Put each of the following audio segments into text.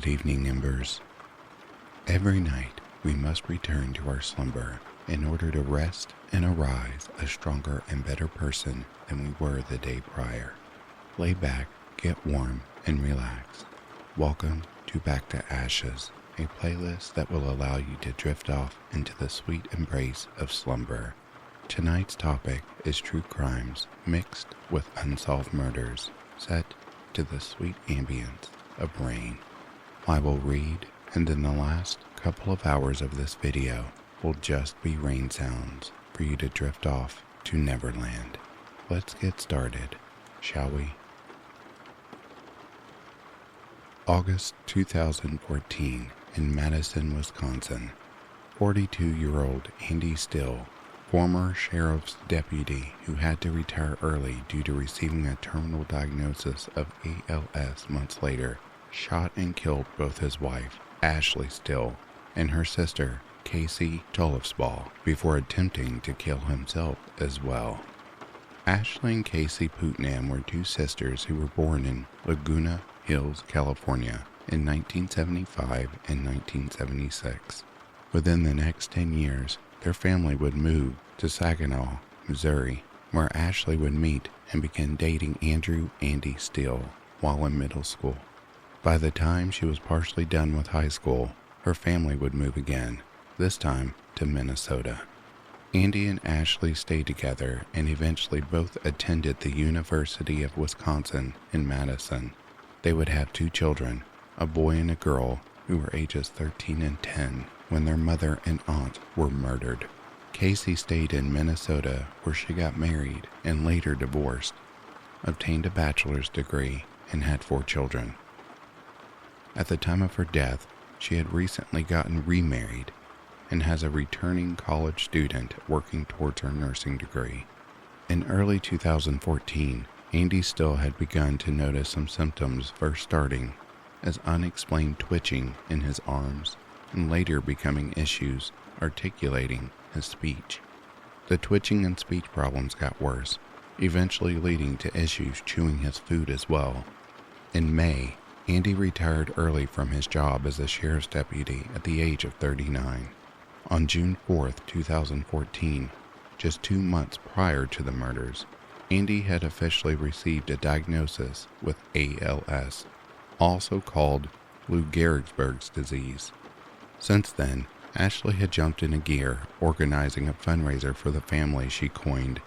Good evening, embers. Every night we must return to our slumber in order to rest and arise a stronger and better person than we were the day prior. Lay back, get warm, and relax. Welcome to Back to Ashes, a playlist that will allow you to drift off into the sweet embrace of slumber. Tonight's topic is true crimes mixed with unsolved murders, set to the sweet ambience of rain. I will read, and then the last couple of hours of this video will just be rain sounds for you to drift off to Neverland. Let's get started, shall we? August 2014 in Madison, Wisconsin. 42-year-old Andy Still, former sheriff's deputy who had to retire early due to receiving a terminal diagnosis of ALS months later, shot and killed both his wife, Ashley Still, and her sister, Casey Tollefsball, before attempting to kill himself as well. Ashley and Casey Putnam were two sisters who were born in Laguna Hills, California in 1975 and 1976. Within the next 10 years, their family would move to Saginaw, Missouri, where Ashley would meet and begin dating Andrew Andy Still while in middle school. By the time she was partially done with high school, her family would move again, this time to Minnesota. Andy and Ashley stayed together and eventually both attended the University of Wisconsin in Madison. They would have two children, a boy and a girl, who were ages 13 and 10 when their mother and aunt were murdered. Casey stayed in Minnesota where she got married and later divorced, obtained a bachelor's degree, and had 4 children. At the time of her death, she had recently gotten remarried and has a returning college student working towards her nursing degree. In early 2014, Andy Still had begun to notice some symptoms first starting as unexplained twitching in his arms and later becoming issues articulating his speech. The twitching and speech problems got worse, eventually leading to issues chewing his food as well. In May, Andy retired early from his job as a sheriff's deputy at the age of 39. On June 4, 2014, just 2 months prior to the murders, Andy had officially received a diagnosis with ALS, also called Lou Gehrig's disease. Since then, Ashley had jumped into gear, organizing a fundraiser for the family she coined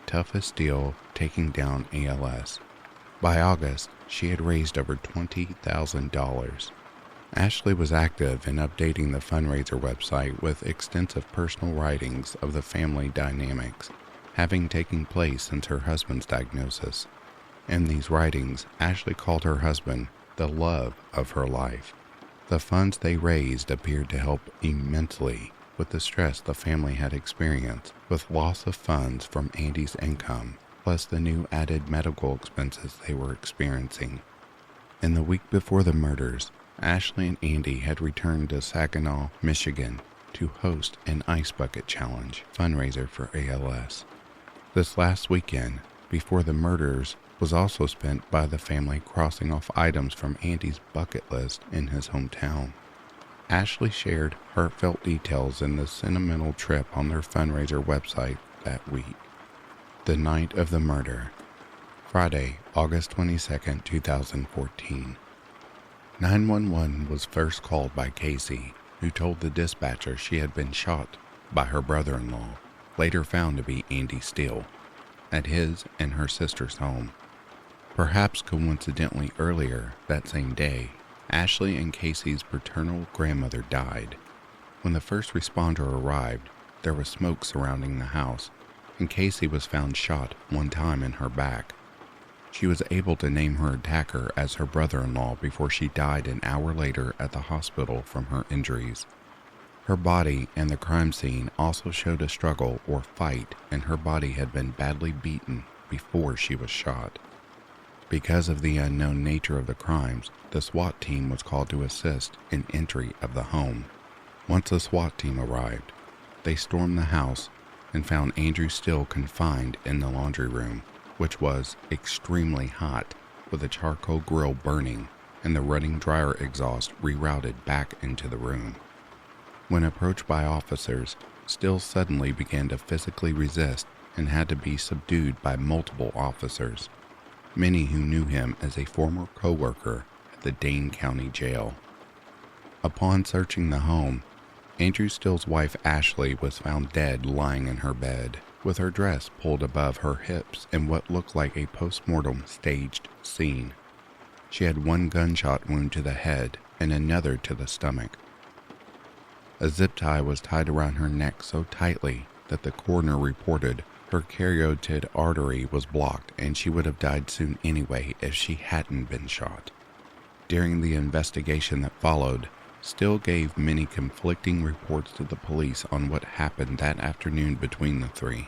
Tough as Steel Taking Down ALS. By August, she had raised over $20,000. Ashley was active in updating the fundraiser website with extensive personal writings of the family dynamics having taken place since her husband's diagnosis. In these writings, Ashley called her husband the love of her life. The funds they raised appeared to help immensely with the stress the family had experienced with loss of funds from Andy's income, plus the new added medical expenses they were experiencing. In the week before the murders, Ashley and Andy had returned to Saginaw, Michigan to host an Ice Bucket Challenge fundraiser for ALS. This last weekend, before the murders, was also spent by the family crossing off items from Andy's bucket list in his hometown. Ashley shared heartfelt details in the sentimental trip on their fundraiser website that week. The night of the murder, Friday, August 22, 2014. 911 was first called by Casey, who told the dispatcher she had been shot by her brother-in-law, later found to be Andy Still, at his and her sister's home. Perhaps coincidentally earlier that same day, Ashley and Casey's paternal grandmother died. When the first responder arrived, there was smoke surrounding the house, and Casey was found shot 1 time in her back. She was able to name her attacker as her brother-in-law before she died an hour later at the hospital from her injuries. Her body and the crime scene also showed a struggle or fight, and her body had been badly beaten before she was shot. Because of the unknown nature of the crimes, the SWAT team was called to assist in entry of the home. Once the SWAT team arrived, they stormed the house and found Andrew Still confined in the laundry room, which was extremely hot with a charcoal grill burning and the running dryer exhaust rerouted back into the room. When approached by officers, Still suddenly began to physically resist and had to be subdued by multiple officers, many who knew him as a former co-worker at the Dane County Jail. Upon searching the home, Andrew Still's wife Ashley was found dead lying in her bed, with her dress pulled above her hips in what looked like a post-mortem staged scene. She had one gunshot wound to the head and another to the stomach. A zip tie was tied around her neck so tightly that the coroner reported her carotid artery was blocked and she would have died soon anyway if she hadn't been shot. During the investigation that followed, Still gave many conflicting reports to the police on what happened that afternoon between the three.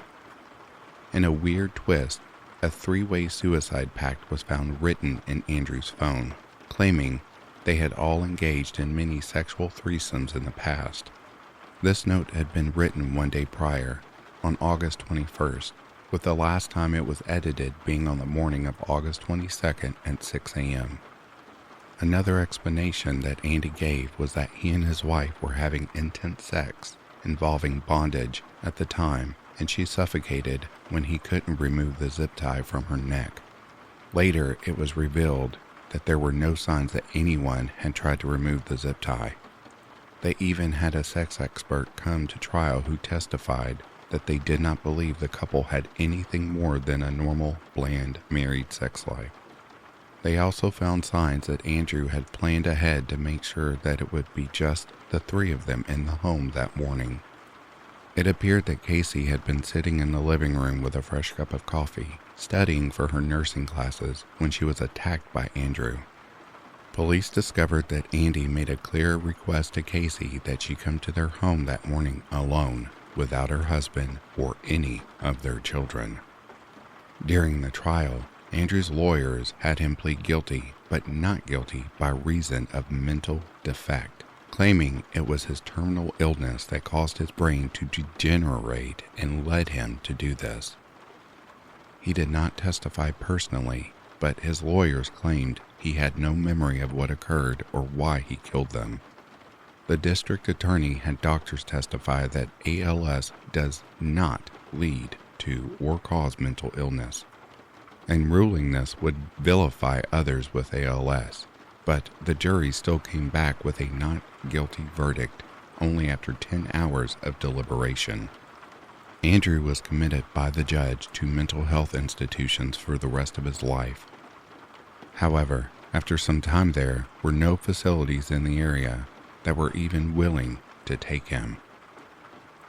In a weird twist, a three-way suicide pact was found written in Andrew's phone, claiming they had all engaged in many sexual threesomes in the past. This note had been written one day prior, on August 21st, with the last time it was edited being on the morning of August 22nd at 6 a.m. Another explanation that Andy gave was that he and his wife were having intense sex involving bondage at the time, and she suffocated when he couldn't remove the zip tie from her neck. Later, it was revealed that there were no signs that anyone had tried to remove the zip tie. They even had a sex expert come to trial who testified that they did not believe the couple had anything more than a normal, bland, married sex life. They also found signs that Andrew had planned ahead to make sure that it would be just the three of them in the home that morning. It appeared that Casey had been sitting in the living room with a fresh cup of coffee, studying for her nursing classes when she was attacked by Andrew. Police discovered that Andy made a clear request to Casey that she come to their home that morning alone, without her husband or any of their children. During the trial, Andrew's lawyers had him plead guilty, but not guilty by reason of mental defect, claiming it was his terminal illness that caused his brain to degenerate and led him to do this. He did not testify personally, but his lawyers claimed he had no memory of what occurred or why he killed them. The district attorney had doctors testify that ALS does not lead to or cause mental illness, and ruling this would vilify others with ALS, but the jury still came back with a not guilty verdict only after 10 hours of deliberation. Andrew was committed by the judge to mental health institutions for the rest of his life. However, after some time there were no facilities in the area that were even willing to take him.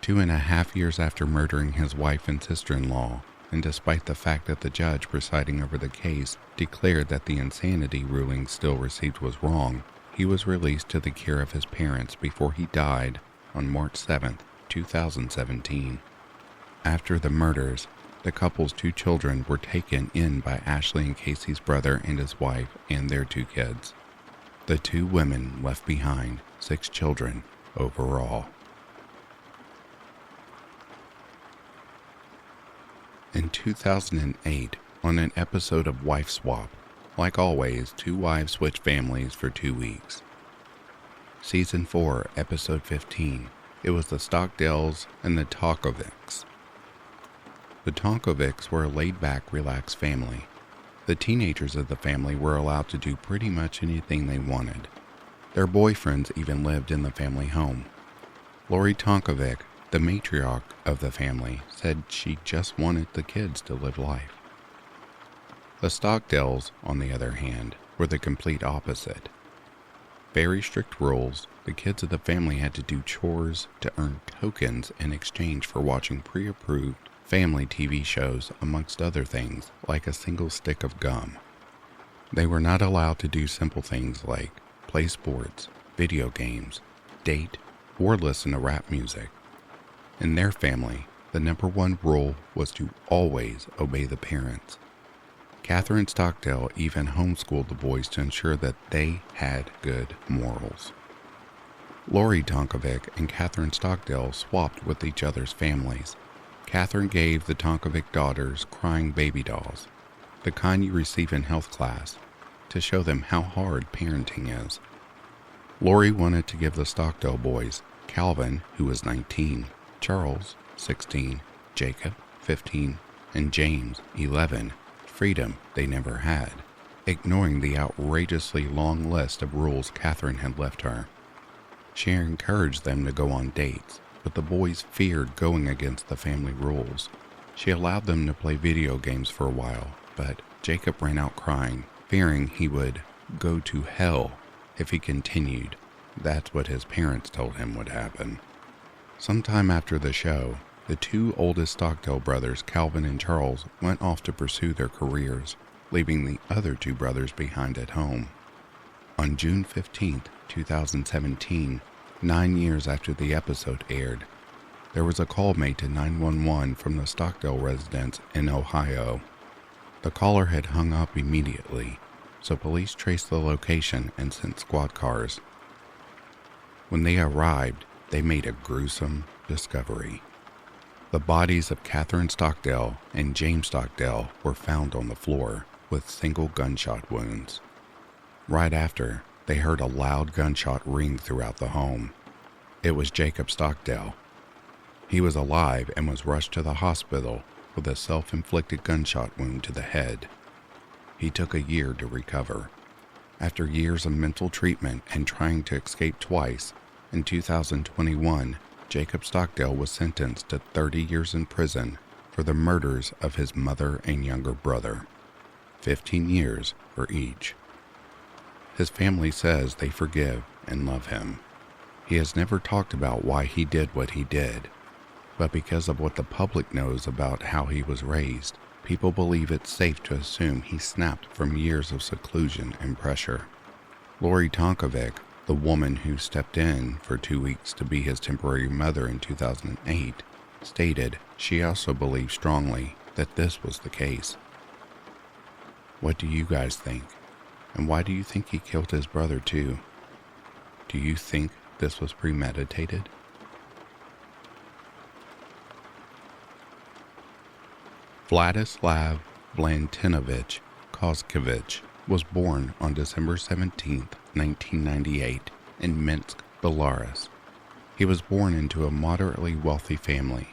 2.5 years after murdering his wife and sister-in-law, and despite the fact that the judge presiding over the case declared that the insanity ruling Still received was wrong, he was released to the care of his parents before he died on March 7, 2017. After the murders, the couple's 2 children were taken in by Ashley and Casey's brother and his wife and their 2 kids. The 2 women left behind 6 children overall. In 2008, on an episode of Wife Swap, like always, 2 wives switched families for 2 weeks. Season 4, Episode 15, it was the Stockdales and the Tonkovics. The Tonkovics were a laid-back, relaxed family. The teenagers of the family were allowed to do pretty much anything they wanted. Their boyfriends even lived in the family home. Lori Tonkovic, the matriarch of the family, said she just wanted the kids to live life. The Stockdales, on the other hand, were the complete opposite. Very strict rules, the kids of the family had to do chores to earn tokens in exchange for watching pre-approved family TV shows, amongst other things, like a single stick of gum. They were not allowed to do simple things like play sports, video games, date, or listen to rap music. In their family, the number 1 rule was to always obey the parents. Catherine Stockdale even homeschooled the boys to ensure that they had good morals. Lori Tonkovic and Catherine Stockdale swapped with each other's families. Catherine gave the Tonkovic daughters crying baby dolls, the kind you receive in health class, to show them how hard parenting is. Lori wanted to give the Stockdale boys, Calvin, who was 19, Charles, 16, Jacob, 15, and James, 11, freedom they never had, ignoring the outrageously long list of rules Catherine had left her. She encouraged them to go on dates, but the boys feared going against the family rules. She allowed them to play video games for a while, but Jacob ran out crying, fearing he would go to hell if he continued. That's what his parents told him would happen. Sometime after the show, the two oldest Stockdale brothers, Calvin and Charles, went off to pursue their careers, leaving the other two brothers behind at home. On June 15, 2017, 9 years after the episode aired, there was a call made to 911 from the Stockdale residence in Ohio. The caller had hung up immediately, so police traced the location and sent squad cars. When they arrived, they made a gruesome discovery. The bodies of Catherine Stockdale and James Stockdale were found on the floor with single gunshot wounds. Right after, they heard a loud gunshot ring throughout the home. It was Jacob Stockdale. He was alive and was rushed to the hospital with a self-inflicted gunshot wound to the head. He took a year to recover. After years of mental treatment and trying to escape twice, in 2021, Jacob Stockdale was sentenced to 30 years in prison for the murders of his mother and younger brother, 15 years for each. His family says they forgive and love him. He has never talked about why he did what he did, but because of what the public knows about how he was raised, people believe it's safe to assume he snapped from years of seclusion and pressure. Lori Tonkovic, the woman who stepped in for 2 weeks to be his temporary mother in 2008, stated she also believed strongly that this was the case. What do you guys think? And why do you think he killed his brother too? Do you think this was premeditated? Vladislav Valentinovich Koskevich was born on December 17, 1998, in Minsk, Belarus. He was born into a moderately wealthy family.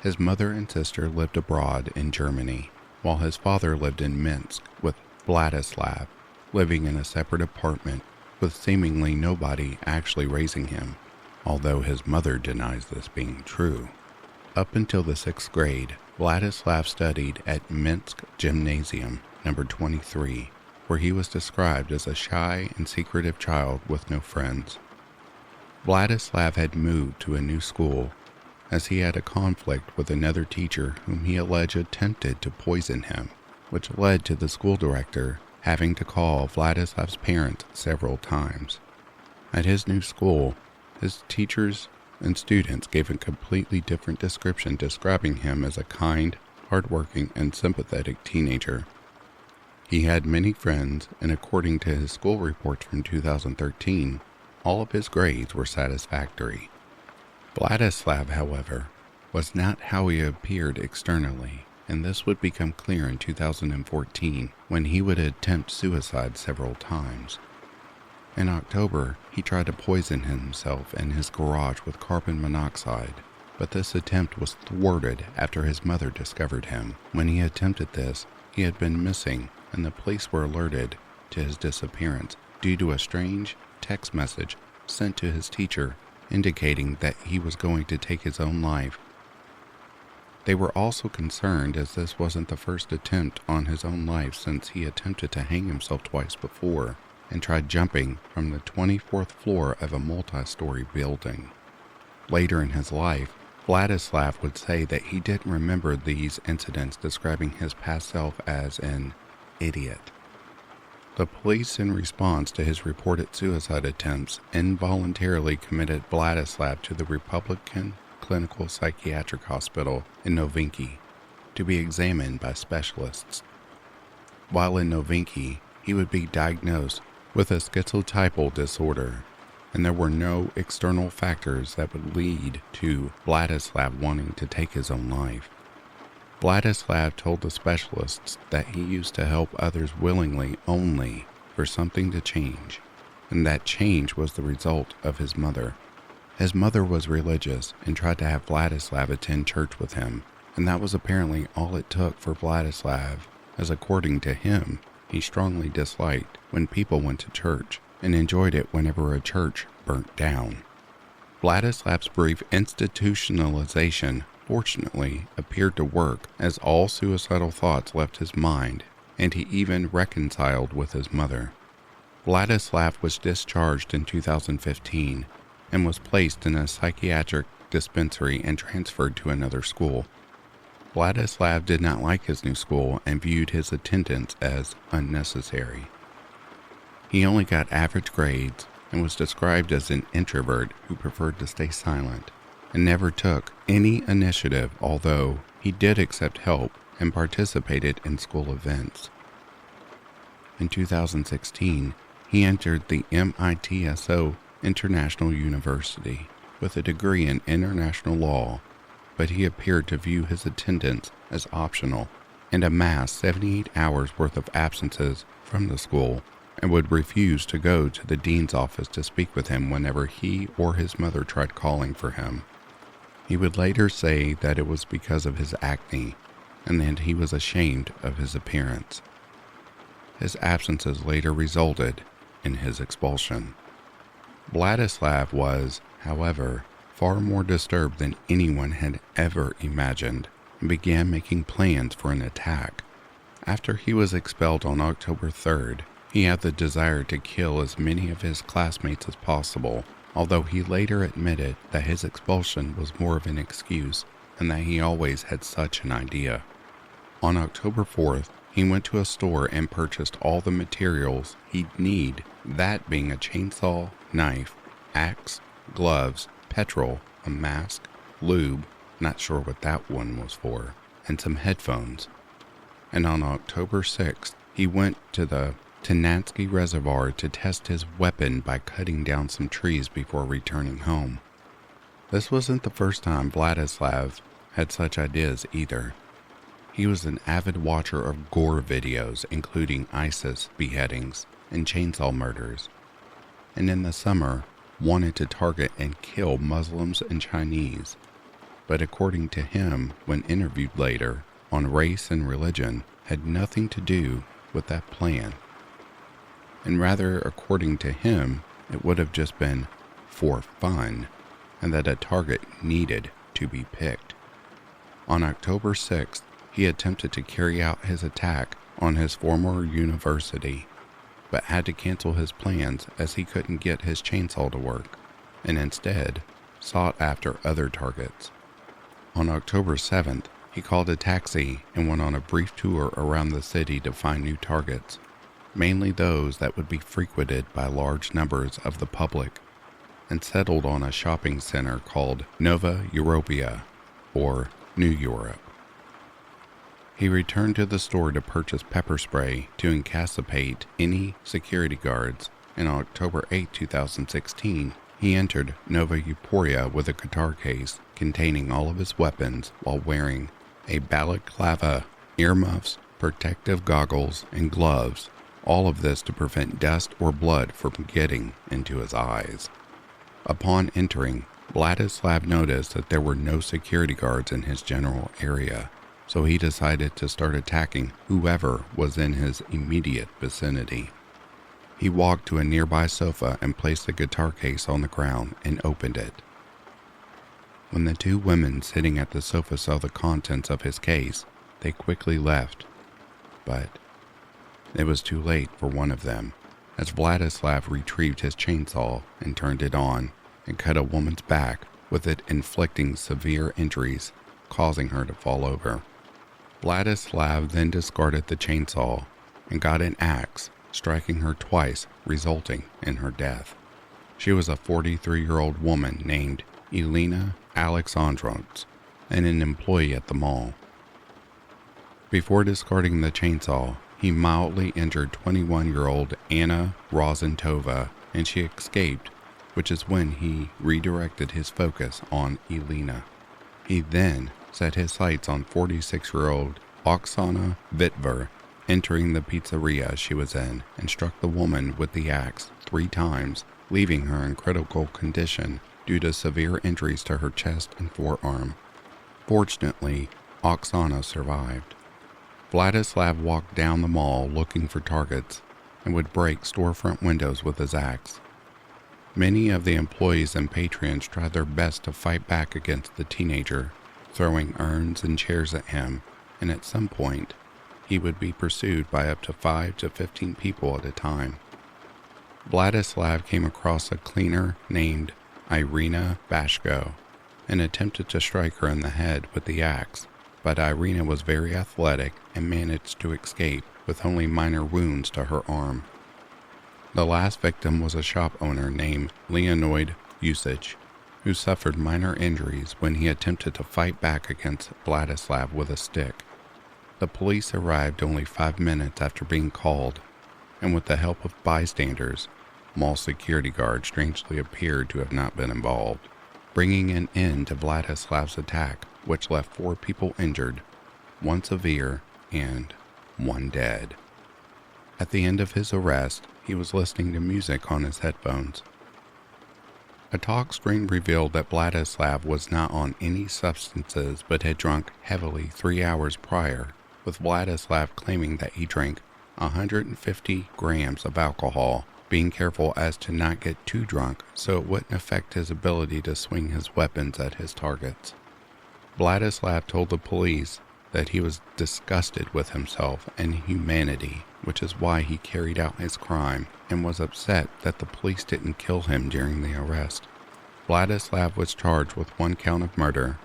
His mother and sister lived abroad in Germany, while his father lived in Minsk with Vladislav, living in a separate apartment with seemingly nobody actually raising him, although his mother denies this being true. Up until the 6th grade, Vladislav studied at Minsk Gymnasium number 23, where he was described as a shy and secretive child with no friends. Vladislav had moved to a new school as he had a conflict with another teacher whom he alleged attempted to poison him, which led to the school director having to call Vladislav's parents several times. At his new school, his teachers and students gave a completely different description, describing him as a kind, hardworking, and sympathetic teenager. He had many friends, and according to his school reports from 2013, all of his grades were satisfactory. Vladislav, however, was not how he appeared externally, and this would become clear in 2014 when he would attempt suicide several times. In October, he tried to poison himself in his garage with carbon monoxide, but this attempt was thwarted after his mother discovered him. When he attempted this, he had been missing, and the police were alerted to his disappearance due to a strange text message sent to his teacher indicating that he was going to take his own life. They were also concerned as this wasn't the first attempt on his own life since he attempted to hang himself twice before and tried jumping from the 24th floor of a multi-story building. Later in his life, Vladislav would say that he didn't remember these incidents, describing his past self as an idiot. The police, in response to his reported suicide attempts, involuntarily committed Vladislav to the Republican Clinical Psychiatric Hospital in Novinky to be examined by specialists. While in Novinky, he would be diagnosed with a schizotypal disorder, and there were no external factors that would lead to Vladislav wanting to take his own life. Vladislav told the specialists that he used to help others willingly only for something to change, and that change was the result of his mother. His mother was religious and tried to have Vladislav attend church with him, and that was apparently all it took for Vladislav, as according to him, he strongly disliked when people went to church and enjoyed it whenever a church burnt down. Vladislav's brief institutionalization fortunately appeared to work, as all suicidal thoughts left his mind, and he even reconciled with his mother. Vladislav was discharged in 2015 and was placed in a psychiatric dispensary and transferred to another school. Vladislav did not like his new school and viewed his attendance as unnecessary. He only got average grades and was described as an introvert who preferred to stay silent and never took any initiative, although he did accept help and participated in school events. In 2016, he entered the MITSO International University with a degree in international law, but he appeared to view his attendance as optional and amassed 78 hours worth of absences from the school and would refuse to go to the dean's office to speak with him whenever he or his mother tried calling for him. He would later say that it was because of his acne and that he was ashamed of his appearance. His absences later resulted in his expulsion. Vladislav was, however, far more disturbed than anyone had ever imagined and began making plans for an attack. After he was expelled on October 3rd, he had the desire to kill as many of his classmates as possible, although he later admitted that his expulsion was more of an excuse and that he always had such an idea. On October 4th, he went to a store and purchased all the materials he'd need, that being a chainsaw, knife, axe, gloves, petrol, a mask, lube, not sure what that one was for, and some headphones. And on October 6th, he went to the Tanansky Reservoir to test his weapon by cutting down some trees before returning home. This wasn't the first time Vladislav had such ideas either. He was an avid watcher of gore videos, including ISIS beheadings and chainsaw murders, and in the summer wanted to target and kill Muslims and Chinese. But according to him, when interviewed later on race and religion, had nothing to do with that plan. And rather, according to him, it would have just been for fun, and that a target needed to be picked. On October 6th, he attempted to carry out his attack on his former university, but had to cancel his plans as he couldn't get his chainsaw to work, and instead sought after other targets. On October 7th, he called a taxi and went on a brief tour around the city to find new targets, mainly those that would be frequented by large numbers of the public, and settled on a shopping center called Nova Europea, or New Europe. He returned to the store to purchase pepper spray to incapacitate any security guards, and on October 8, 2016, he entered Nova Europea with a guitar case containing all of his weapons while wearing a balaclava, earmuffs, protective goggles, and gloves, all of this to prevent dust or blood from getting into his eyes. Upon entering, Vladislav noticed that there were no security guards in his general area, so he decided to start attacking whoever was in his immediate vicinity. He walked to a nearby sofa and placed the guitar case on the ground and opened it. When the two women sitting at the sofa saw the contents of his case, they quickly left, but it was too late for one of them, as Vladislav retrieved his chainsaw and turned it on and cut a woman's back, with it inflicting severe injuries, causing her to fall over. Vladislav then discarded the chainsaw and got an axe, striking her twice, resulting in her death. She was a 43-year-old woman named Elena Alexandrovna and an employee at the mall. Before discarding the chainsaw, he mildly injured 21-year-old Anna Rozentova, and she escaped, which is when he redirected his focus on Elena. He then set his sights on 46-year-old Oksana Vitver entering the pizzeria she was in and struck the woman with the axe 3 times, leaving her in critical condition due to severe injuries to her chest and forearm. Fortunately, Oksana survived. Vladislav walked down the mall looking for targets and would break storefront windows with his axe. Many of the employees and patrons tried their best to fight back against the teenager, throwing urns and chairs at him, and at some point, he would be pursued by up to 5 to 15 people at a time. Vladislav came across a cleaner named Irina Bashko and attempted to strike her in the head with the axe, but Irina was very athletic and managed to escape with only minor wounds to her arm. The last victim was a shop owner named Leonid Usich, who suffered minor injuries when he attempted to fight back against Vladislav with a stick. The police arrived only 5 minutes after being called, and with the help of bystanders, mall security guards strangely appeared to have not been involved, bringing an end to Vladislav's attack, which left 4 people injured, 1 severe, and 1 dead. At the end of his arrest, he was listening to music on his headphones. A talk screen revealed that Vladislav was not on any substances but had drunk heavily 3 hours prior, with Vladislav claiming that he drank 150 grams of alcohol, being careful as to not get too drunk so it wouldn't affect his ability to swing his weapons at his targets. Vladislav told the police that he was disgusted with himself and humanity, which is why he carried out his crime, and was upset that the police didn't kill him during the arrest. Vladislav was charged with 1 count of murder,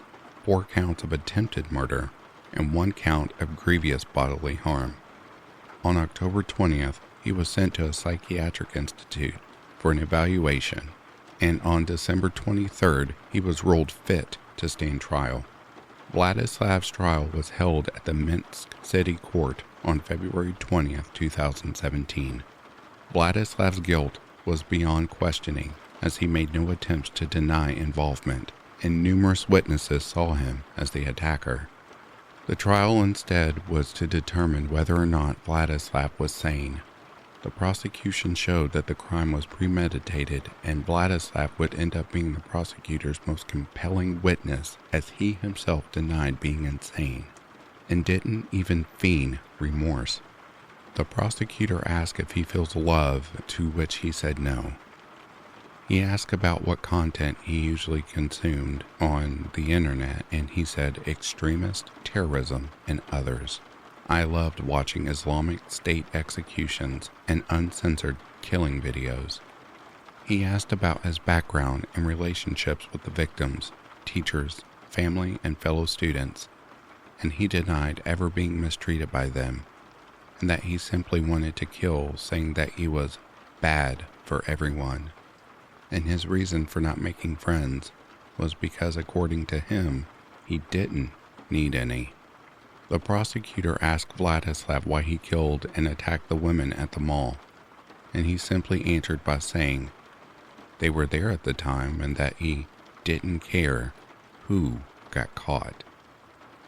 4 counts of attempted murder, and 1 count of grievous bodily harm. On October 20th, he was sent to a psychiatric institute for an evaluation, and on December 23rd, he was ruled fit to stand trial. Vladislav's trial was held at the Minsk City Court on February 20th, 2017. Vladislav's guilt was beyond questioning, as he made no attempts to deny involvement, and numerous witnesses saw him as the attacker. The trial instead was to determine whether or not Vladislav was sane. The prosecution showed that the crime was premeditated, and Vladislav would end up being the prosecutor's most compelling witness, as he himself denied being insane, and didn't even feign remorse. The prosecutor asked if he feels love, to which he said no. He asked about what content he usually consumed on the internet, and he said extremist, terrorism, and others. I loved watching Islamic State executions and uncensored killing videos. He asked about his background and relationships with the victims, teachers, family, and fellow students, and he denied ever being mistreated by them, and that he simply wanted to kill, saying that he was bad for everyone. And his reason for not making friends was because, according to him, he didn't need any. The prosecutor asked Vladislav why he killed and attacked the women at the mall, and he simply answered by saying they were there at the time and that he didn't care who got caught.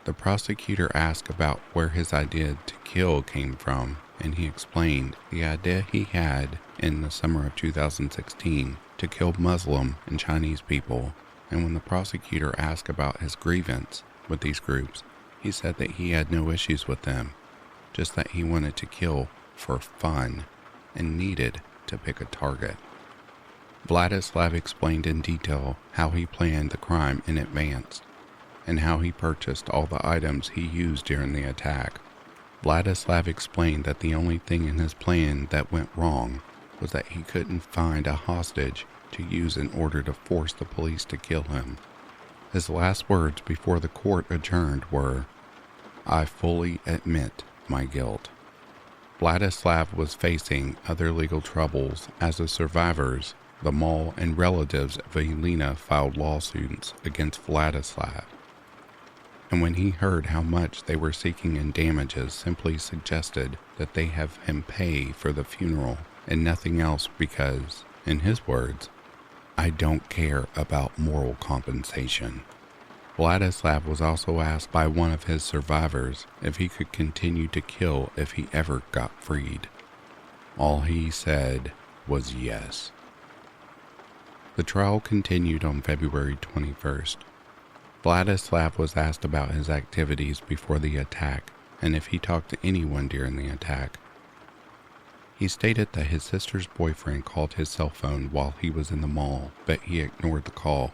The prosecutor asked about where his idea to kill came from, and he explained the idea he had in the summer of 2016 to kill Muslim and Chinese people, and when the prosecutor asked about his grievance with these groups, he said that he had no issues with them, just that he wanted to kill for fun and needed to pick a target. Vladislav explained in detail how he planned the crime in advance, and how he purchased all the items he used during the attack. Vladislav explained that the only thing in his plan that went wrong was that he couldn't find a hostage to use in order to force the police to kill him. His last words before the court adjourned were, "I fully admit my guilt." Vladislav was facing other legal troubles as the survivors, the mall, and relatives of Elena filed lawsuits against Vladislav. And when he heard how much they were seeking in damages, simply suggested that they have him pay for the funeral and nothing else because, in his words, "I don't care about moral compensation." Vladislav was also asked by one of his survivors if he could continue to kill if he ever got freed. All he said was yes. The trial continued on February 21st. Vladislav was asked about his activities before the attack and if he talked to anyone during the attack. He stated that his sister's boyfriend called his cell phone while he was in the mall, but he ignored the call.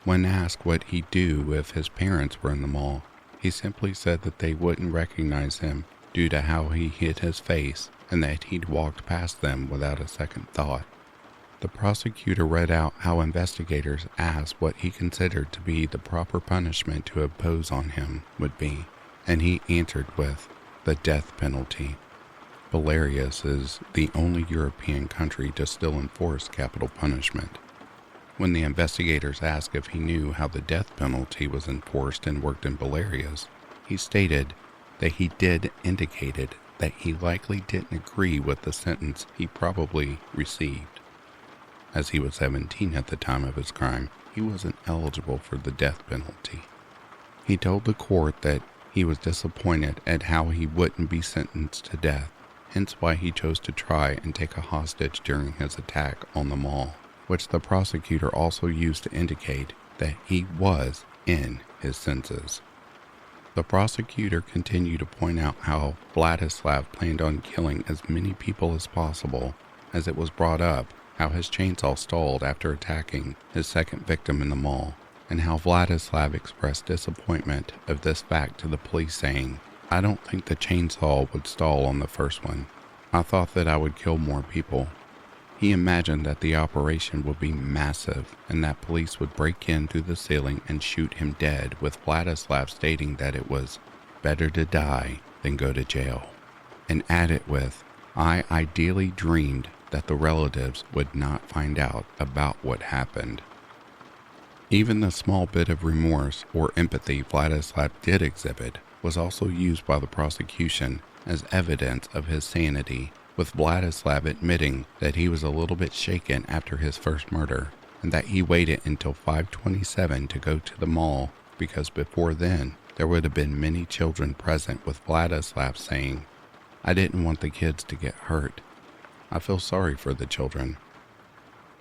When asked what he'd do if his parents were in the mall, he simply said that they wouldn't recognize him due to how he hid his face and that he'd walked past them without a second thought. The prosecutor read out how investigators asked what he considered to be the proper punishment to impose on him would be, and he answered with the death penalty. Belarus is the only European country to still enforce capital punishment. When the investigators asked if he knew how the death penalty was enforced and worked in Belarus, he stated that he did indicated that he likely didn't agree with the sentence he probably received. As he was 17 at the time of his crime, he wasn't eligible for the death penalty. He told the court that he was disappointed at how he wouldn't be sentenced to death, hence why he chose to try and take a hostage during his attack on the mall, which the prosecutor also used to indicate that he was in his senses. The prosecutor continued to point out how Vladislav planned on killing as many people as possible, as it was brought up how his chainsaw stalled after attacking his second victim in the mall, and how Vladislav expressed disappointment of this fact to the police, saying, "I don't think the chainsaw would stall on the first one. I thought that I would kill more people." He imagined that the operation would be massive and that police would break in through the ceiling and shoot him dead, with Vladislav stating that it was better to die than go to jail, and added with, "I ideally dreamed that the relatives would not find out about what happened." Even the small bit of remorse or empathy Vladislav did exhibit was also used by the prosecution as evidence of his sanity, with Vladislav admitting that he was a little bit shaken after his first murder, and that he waited until 5:27 to go to the mall because before then there would have been many children present, with Vladislav saying, "I didn't want the kids to get hurt. I feel sorry for the children."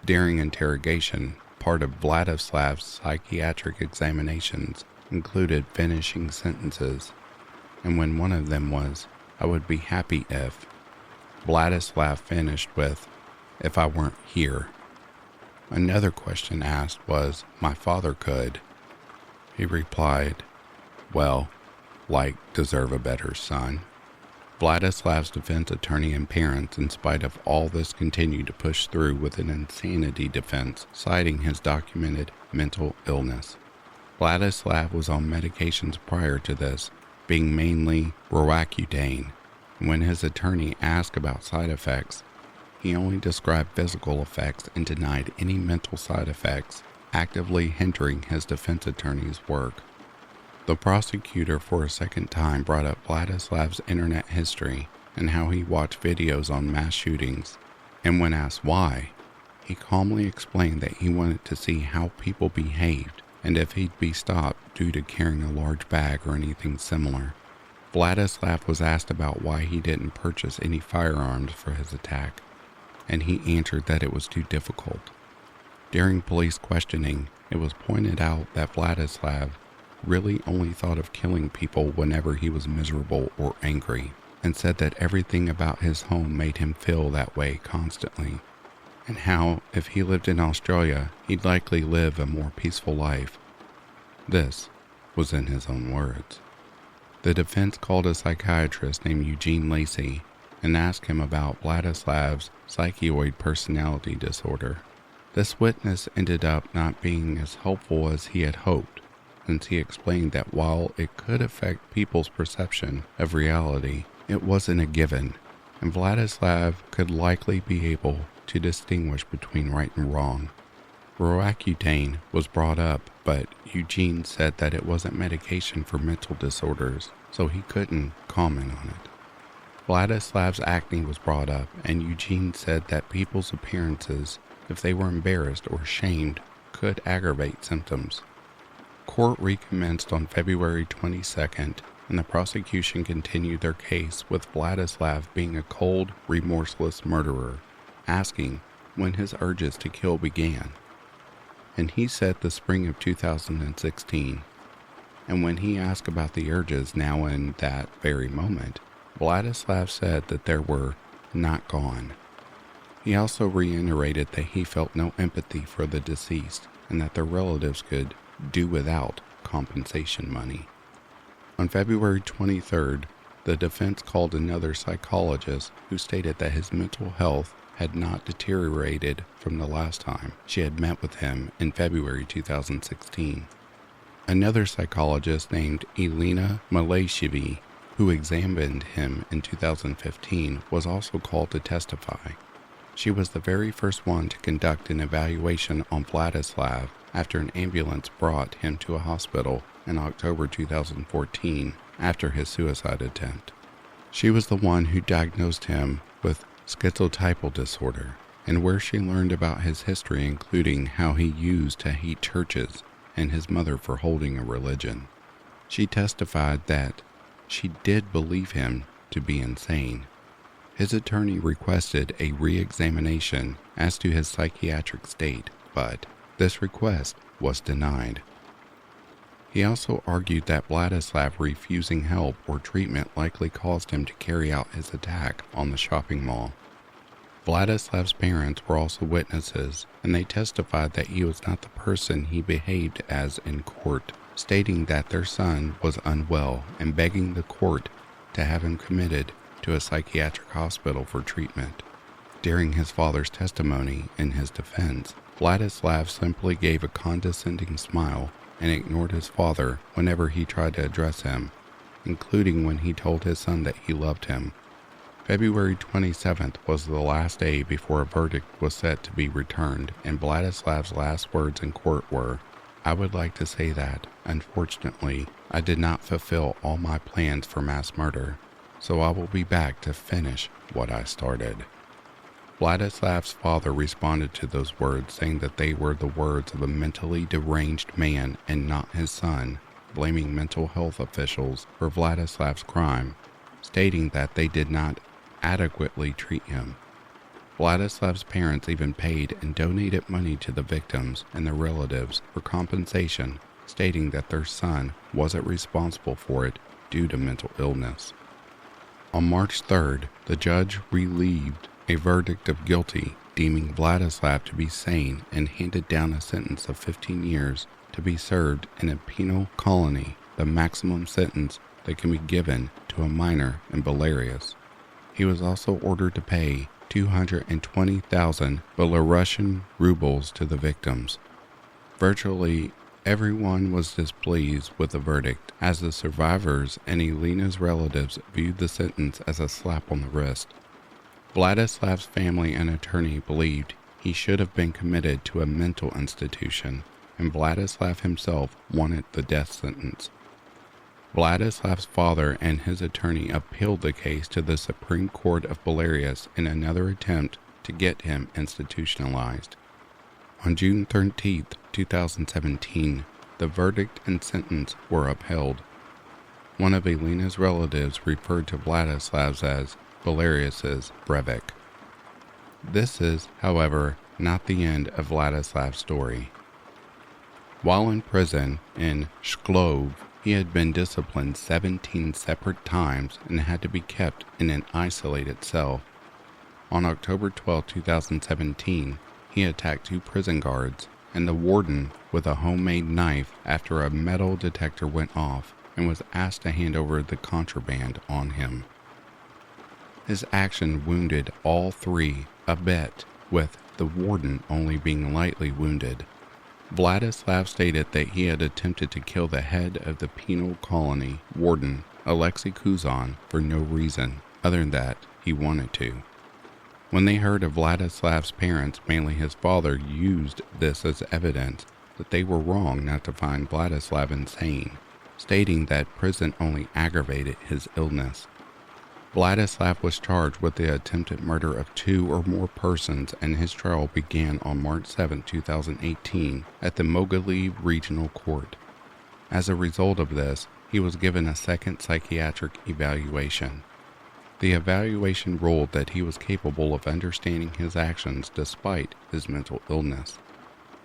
During interrogation, part of Vladislav's psychiatric examinations included finishing sentences, and when one of them was, "I would be happy if," Vladislav finished with, "if I weren't here." Another question asked was, "My father could." He replied, "Well, like deserve a better son." Vladislav's defense attorney and parents, in spite of all this, continued to push through with an insanity defense, citing his documented mental illness. Vladislav was on medications prior to this, being mainly Roaccutane. When his attorney asked about side effects, he only described physical effects and denied any mental side effects, actively hindering his defense attorney's work. The prosecutor for a second time brought up Vladislav's internet history and how he watched videos on mass shootings, and when asked why, he calmly explained that he wanted to see how people behaved and if he'd be stopped due to carrying a large bag or anything similar. Vladislav was asked about why he didn't purchase any firearms for his attack, and he answered that it was too difficult. During police questioning, it was pointed out that Vladislav really only thought of killing people whenever he was miserable or angry, and said that everything about his home made him feel that way constantly, and how if he lived in Australia, he'd likely live a more peaceful life. This was in his own words. The defense called a psychiatrist named Eugene Lacey and asked him about Vladislav's schizoid personality disorder. This witness ended up not being as helpful as he had hoped, since he explained that while it could affect people's perception of reality, it wasn't a given, and Vladislav could likely be able to distinguish between right and wrong. Roaccutane was brought up, but Eugene said that it wasn't medication for mental disorders, so he couldn't comment on it. Vladislav's acne was brought up, and Eugene said that people's appearances, if they were embarrassed or ashamed, could aggravate symptoms. Court recommenced on February 22nd, and the prosecution continued their case with Vladislav being a cold, remorseless murderer, asking when his urges to kill began. And he said the spring of 2016. And when he asked about the urges now in that very moment, Vladislav said that they were not gone. He also reiterated that he felt no empathy for the deceased and that their relatives could do without compensation money. On February 23rd, the defense called another psychologist who stated that his mental health had not deteriorated from the last time she had met with him in February 2016. Another psychologist named Elena Malashevy, who examined him in 2015, was also called to testify. She was the very first one to conduct an evaluation on Vladislav after an ambulance brought him to a hospital in October 2014 after his suicide attempt. She was the one who diagnosed him with schizotypal disorder, and where she learned about his history, including how he used to hate churches and his mother for holding a religion. She testified that she did believe him to be insane. His attorney requested a re-examination as to his psychiatric state, but this request was denied. He also argued that Vladislav refusing help or treatment likely caused him to carry out his attack on the shopping mall. Vladislav's parents were also witnesses, and they testified that he was not the person he behaved as in court, stating that their son was unwell and begging the court to have him committed to a psychiatric hospital for treatment. During his father's testimony in his defense, Vladislav simply gave a condescending smile and ignored his father whenever he tried to address him, including when he told his son that he loved him. February 27th was the last day before a verdict was set to be returned, and Vladislav's last words in court were, "I would like to say that, unfortunately, I did not fulfill all my plans for mass murder, so I will be back to finish what I started." Vladislav's father responded to those words, saying that they were the words of a mentally deranged man and not his son, blaming mental health officials for Vladislav's crime, stating that they did not adequately treat him. Vladislav's parents even paid and donated money to the victims and their relatives for compensation, stating that their son wasn't responsible for it due to mental illness. On March 3rd, the judge relieved a verdict of guilty, deeming Vladislav to be sane, and handed down a sentence of 15 years to be served in a penal colony, the maximum sentence that can be given to a minor in Belarus. He was also ordered to pay 220,000 Belarusian rubles to the victims. Virtually everyone was displeased with the verdict, as the survivors and Elena's relatives viewed the sentence as a slap on the wrist. Vladislav's family and attorney believed he should have been committed to a mental institution, and Vladislav himself wanted the death sentence. Vladislav's father and his attorney appealed the case to the Supreme Court of Belarus in another attempt to get him institutionalized. On June 13, 2017, the verdict and sentence were upheld. One of Elena's relatives referred to Vladislav as Belarus's Breivik. This is, however, not the end of Vladislav's story. While in prison in Shklov, he had been disciplined 17 separate times and had to be kept in an isolated cell. On October 12, 2017, he attacked 2 prison guards and the warden with a homemade knife after a metal detector went off and was asked to hand over the contraband on him. His action wounded all 3 a bit, with the warden only being lightly wounded. Vladislav stated that he had attempted to kill the head of the penal colony warden, Alexei Kuzan, for no reason other than that he wanted to. When they heard of Vladislav's parents, mainly his father, used this as evidence that they were wrong not to find Vladislav insane, stating that prison only aggravated his illness. Vladislav was charged with the attempted murder of 2 or more persons, and his trial began on March 7, 2018 at the Mogilev Regional Court. As a result of this, he was given a second psychiatric evaluation. The evaluation ruled that he was capable of understanding his actions despite his mental illness.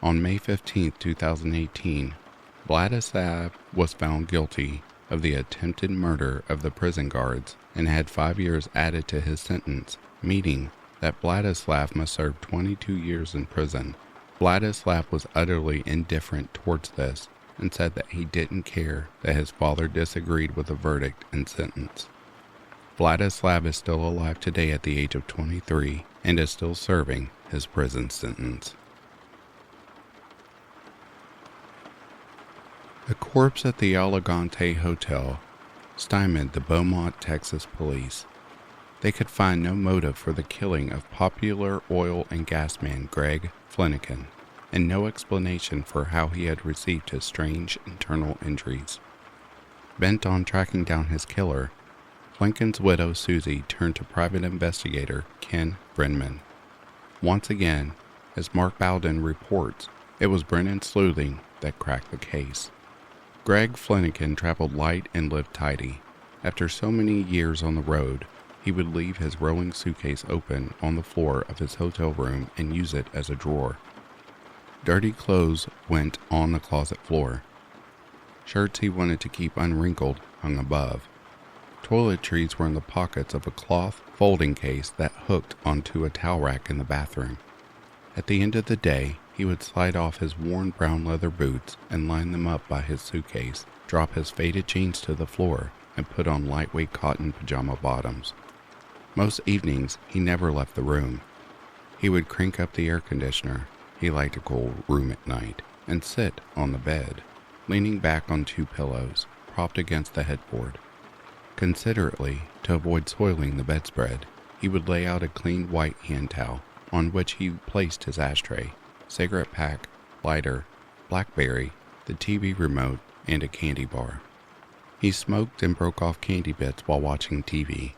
On May 15, 2018, Vladislav was found guilty of the attempted murder of the prison guards and had 5 years added to his sentence, meaning that Vladislav must serve 22 years in prison. Vladislav was utterly indifferent towards this and said that he didn't care that his father disagreed with the verdict and sentence. Vladislav is still alive today at the age of 23 and is still serving his prison sentence. The corpse at the Elegante Hotel stymied the Beaumont, Texas police. They could find no motive for the killing of popular oil and gas man Greg Flanagan, and no explanation for how he had received his strange internal injuries. Bent on tracking down his killer, Flanagan's widow Susie turned to private investigator Ken Brennan. Once again, as Mark Bowden reports, it was Brennan sleuthing that cracked the case. Greg Flanagan traveled light and lived tidy. After so many years on the road, he would leave his rolling suitcase open on the floor of his hotel room and use it as a drawer. Dirty clothes went on the closet floor. Shirts he wanted to keep unwrinkled hung above. Toiletries were in the pockets of a cloth folding case that hooked onto a towel rack in the bathroom. At the end of the day, he would slide off his worn brown leather boots and line them up by his suitcase, drop his faded jeans to the floor, and put on lightweight cotton pajama bottoms. Most evenings, he never left the room. He would crank up the air conditioner, he liked a cool room at night, and sit on the bed, leaning back on 2 pillows, propped against the headboard. Considerately, to avoid soiling the bedspread, he would lay out a clean white hand towel, on which he placed his ashtray, cigarette pack, lighter, BlackBerry, the TV remote, and a candy bar. He smoked and broke off candy bits while watching TV.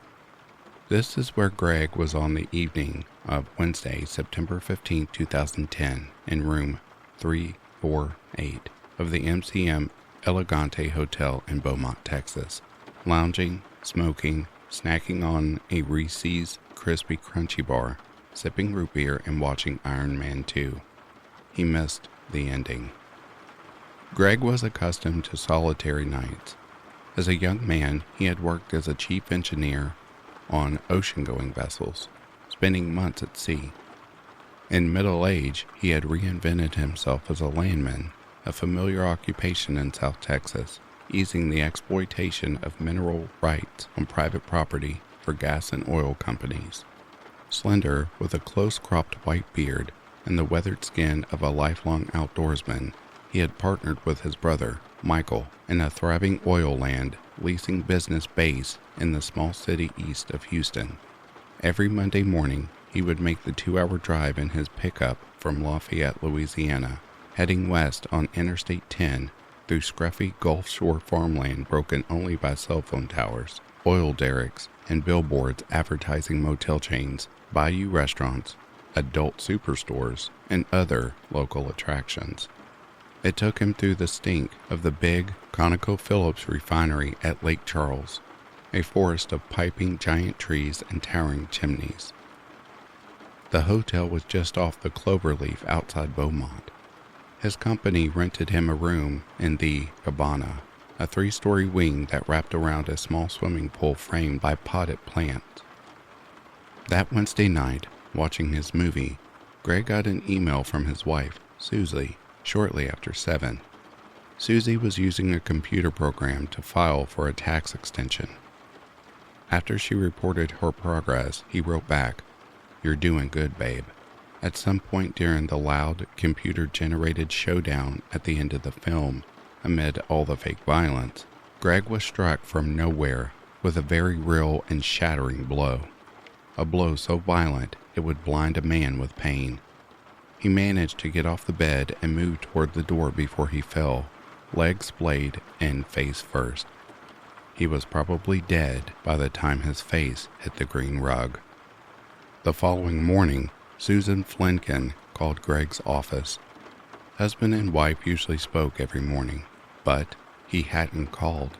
This is where Greg was on the evening of Wednesday, September 15, 2010, in room 348 of the MCM Elegante Hotel in Beaumont, Texas, lounging, smoking, snacking on a Reese's Crispy Crunchy bar, sipping root beer, and watching Iron Man 2. He missed the ending. Greg was accustomed to solitary nights. As a young man, he had worked as a chief engineer on ocean-going vessels, spending months at sea. In middle age, he had reinvented himself as a landman, a familiar occupation in South Texas, easing the exploitation of mineral rights on private property for gas and oil companies. Slender, with a close-cropped white beard and the weathered skin of a lifelong outdoorsman, he had partnered with his brother, Michael, in a thriving oil land leasing business base in the small city east of Houston. Every Monday morning, he would make the 2-hour drive in his pickup from Lafayette, Louisiana, heading west on Interstate 10 through scruffy Gulf Shore farmland broken only by cell phone towers, oil derricks, and billboards advertising motel chains, bayou restaurants, adult superstores, and other local attractions. It took him through the stink of the big ConocoPhillips refinery at Lake Charles, a forest of piping giant trees and towering chimneys. The hotel was just off the Cloverleaf outside Beaumont. His company rented him a room in the Cabana, a 3-story wing that wrapped around a small swimming pool framed by potted plants. That Wednesday night, watching his movie, Greg got an email from his wife, Susie, shortly after 7. Susie was using a computer program to file for a tax extension. After she reported her progress, he wrote back, "You're doing good, babe." At some point during the loud, computer-generated showdown at the end of the film, amid all the fake violence, Greg was struck from nowhere with a very real and shattering blow. A blow so violent it would blind a man with pain. He managed to get off the bed and move toward the door before he fell, legs splayed and face first. He was probably dead by the time his face hit the green rug. The following morning, Susan Flanagan called Greg's office. Husband and wife usually spoke every morning, but He hadn't called.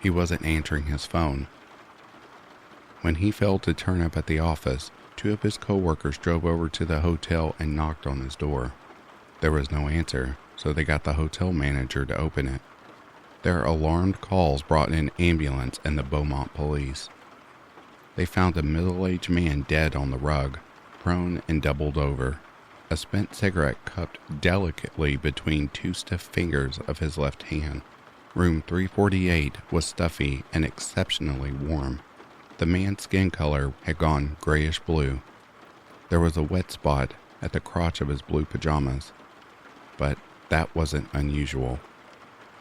He wasn't answering his phone. When he failed to turn up at the office, 2 of his coworkers drove over to the hotel and knocked on his door. There was no answer, so they got the hotel manager to open it. Their alarmed calls brought an ambulance and the Beaumont police. They found a middle-aged man dead on the rug, prone and doubled over, a spent cigarette cupped delicately between 2 stiff fingers of his left hand. Room 348 was stuffy and exceptionally warm. The man's skin color had gone grayish-blue. There was a wet spot at the crotch of his blue pajamas, but that wasn't unusual.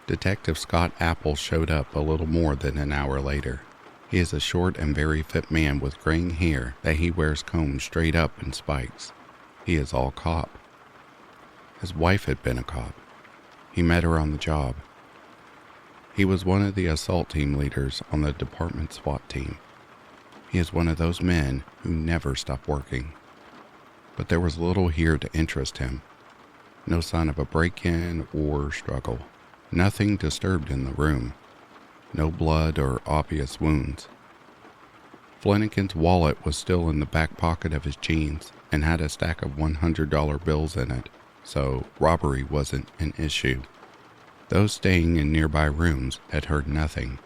Detective Scott Apple showed up a little more than an hour later. He is a short and very fit man with graying hair that he wears combed straight up in spikes. He is all cop. His wife had been a cop. He met her on the job. He was one of the assault team leaders on the department SWAT team. He is one of those men who never stop working. But there was little here to interest him. No sign of a break-in or struggle. Nothing disturbed in the room. No blood or obvious wounds. Flanagan's wallet was still in the back pocket of his jeans and had a stack of $100 bills in it, so robbery wasn't an issue. Those staying in nearby rooms had heard nothing.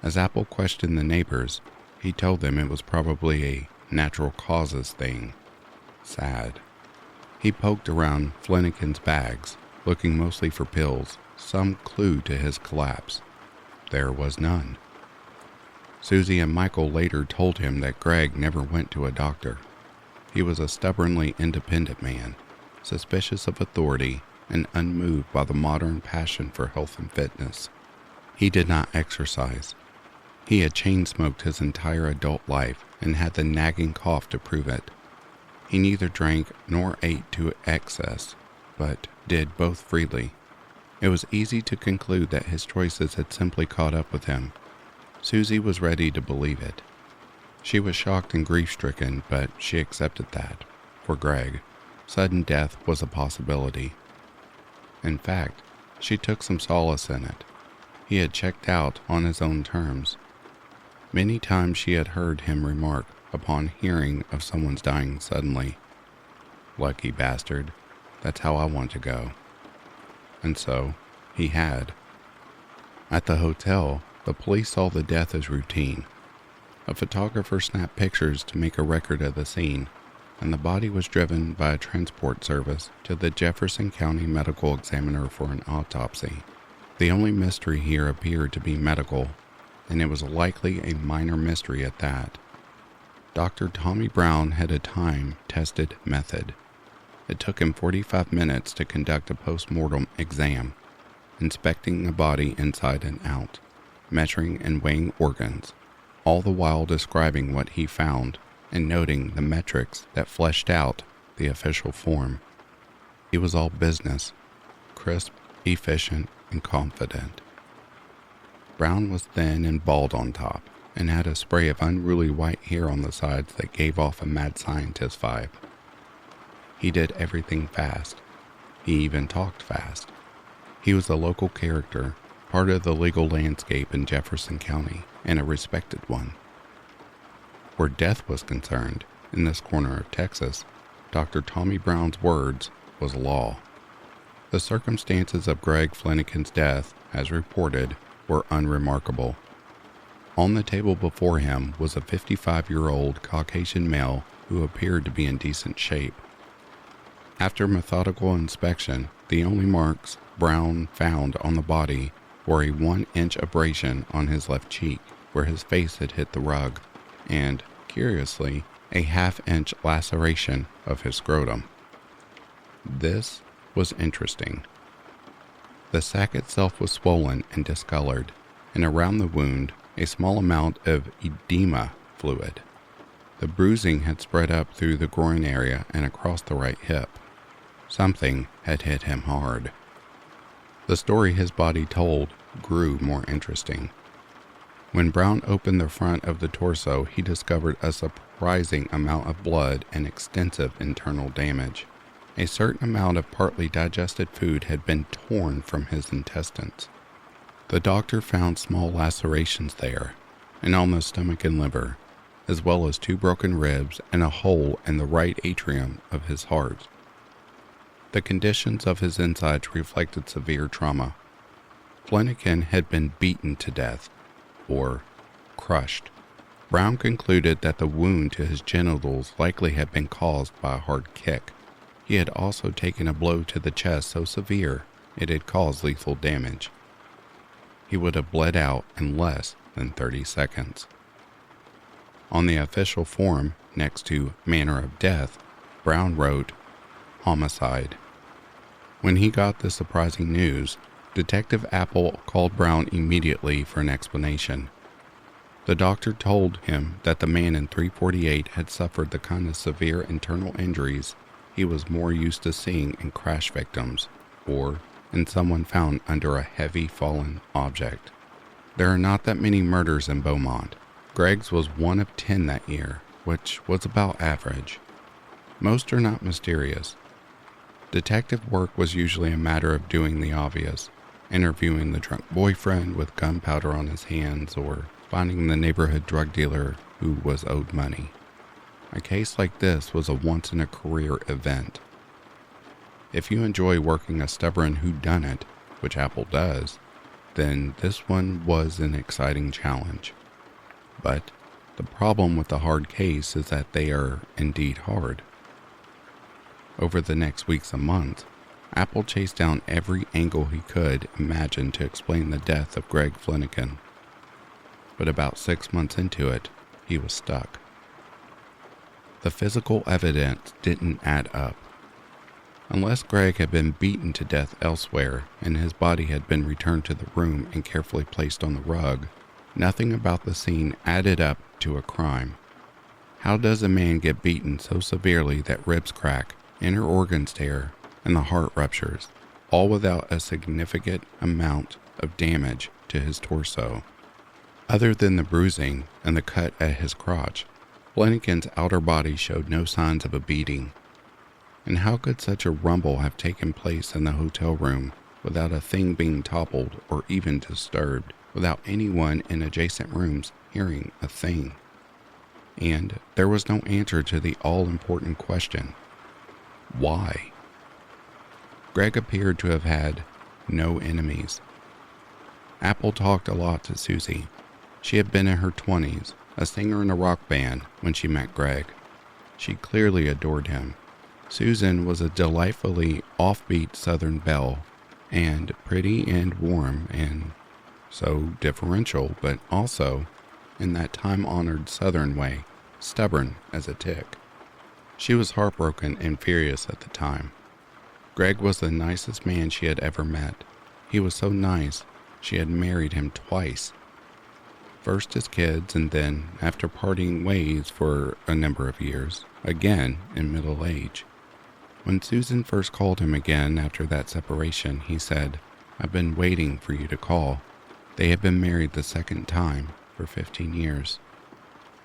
As Apple questioned the neighbors, he told them it was probably a natural causes thing. Sad. He poked around Flanagan's bags, looking mostly for pills, some clue to his collapse. There was none. Susie and Michael later told him that Greg never went to a doctor. He was a stubbornly independent man, suspicious of authority and unmoved by the modern passion for health and fitness. He did not exercise. He had chain-smoked his entire adult life and had the nagging cough to prove it. He neither drank nor ate to excess, but did both freely. It was easy to conclude that his choices had simply caught up with him. Susie was ready to believe it. She was shocked and grief-stricken, but she accepted that. For Greg, sudden death was a possibility. In fact, she took some solace in it. He had checked out on his own terms. Many times she had heard him remark, upon hearing of someone's dying suddenly, "Lucky bastard, that's how I want to go." And so, he had. At the hotel, the police saw the death as routine. A photographer snapped pictures to make a record of the scene, and the body was driven by a transport service to the Jefferson County Medical Examiner for an autopsy. The only mystery here appeared to be medical, and it was likely a minor mystery at that. Dr. Tommy Brown had a time-tested method. It took him 45 minutes to conduct a post-mortem exam, inspecting the body inside and out, measuring and weighing organs, all the while describing what he found and noting the metrics that fleshed out the official form. It was all business, crisp, efficient, and confident. Brown was thin and bald on top, and had a spray of unruly white hair on the sides that gave off a mad scientist vibe. He did everything fast. He even talked fast. He was a local character, part of the legal landscape in Jefferson County, and a respected one. Where death was concerned, in this corner of Texas, Dr. Tommy Brown's words was law. The circumstances of Greg Flanagan's death, as reported, were unremarkable. On the table before him was a 55-year-old Caucasian male who appeared to be in decent shape. After methodical inspection, the only marks Brown found on the body were a 1-inch abrasion on his left cheek, where his face had hit the rug, and, curiously, a 1/2-inch laceration of his scrotum. This was interesting. The sac itself was swollen and discolored, and around the wound, a small amount of edema fluid. The bruising had spread up through the groin area and across the right hip. Something had hit him hard. The story his body told grew more interesting. When Brown opened the front of the torso, he discovered a surprising amount of blood and extensive internal damage. A certain amount of partly digested food had been torn from his intestines. The doctor found small lacerations there, and on the stomach and liver, as well as 2 broken ribs and a hole in the right atrium of his heart. The conditions of his insides reflected severe trauma. Flanagan had been beaten to death, or crushed. Brown concluded that the wound to his genitals likely had been caused by a hard kick. He had also taken a blow to the chest so severe it had caused lethal damage. He would have bled out in less than 30 seconds. On the official form, next to manner of death, Brown wrote, homicide. When he got the surprising news, Detective Apple called Brown immediately for an explanation. The doctor told him that the man in 348 had suffered the kind of severe internal injuries he was more used to seeing in crash victims, or in someone found under a heavy fallen object. There are not that many murders in Beaumont. Greg's was 1 of 10 that year, which was about average. Most are not mysterious. Detective work was usually a matter of doing the obvious, interviewing the drunk boyfriend with gunpowder on his hands, or finding the neighborhood drug dealer who was owed money. A case like this was a once-in-a-career event. If you enjoy working a stubborn whodunit, which Apple does, then this one was an exciting challenge. But the problem with the hard case is that they are indeed hard. Over the next weeks and months, Apple chased down every angle he could imagine to explain the death of Greg Flanagan. But about 6 months into it, he was stuck. The physical evidence didn't add up. Unless Greg had been beaten to death elsewhere and his body had been returned to the room and carefully placed on the rug, nothing about the scene added up to a crime. How does a man get beaten so severely that ribs crack, inner organs tear, and the heart ruptures, all without a significant amount of damage to his torso? Other than the bruising and the cut at his crotch, Flanagan's outer body showed no signs of a beating. And how could such a rumble have taken place in the hotel room without a thing being toppled or even disturbed, without anyone in adjacent rooms hearing a thing? And there was no answer to the all-important question: why? Greg appeared to have had no enemies. Apple talked a lot to Susie. She had been in her 20s, a singer in a rock band, when she met Greg. She clearly adored him. Susan was a delightfully offbeat Southern belle, and pretty and warm and so differential, but also, in that time-honored Southern way, stubborn as a tick. She was heartbroken and furious at the time. Greg was the nicest man she had ever met. He was so nice, she had married him twice. First as kids, and then, after parting ways for a number of years, again in middle age. When Susan first called him again after that separation, he said, "I've been waiting for you to call." They had been married the second time for 15 years.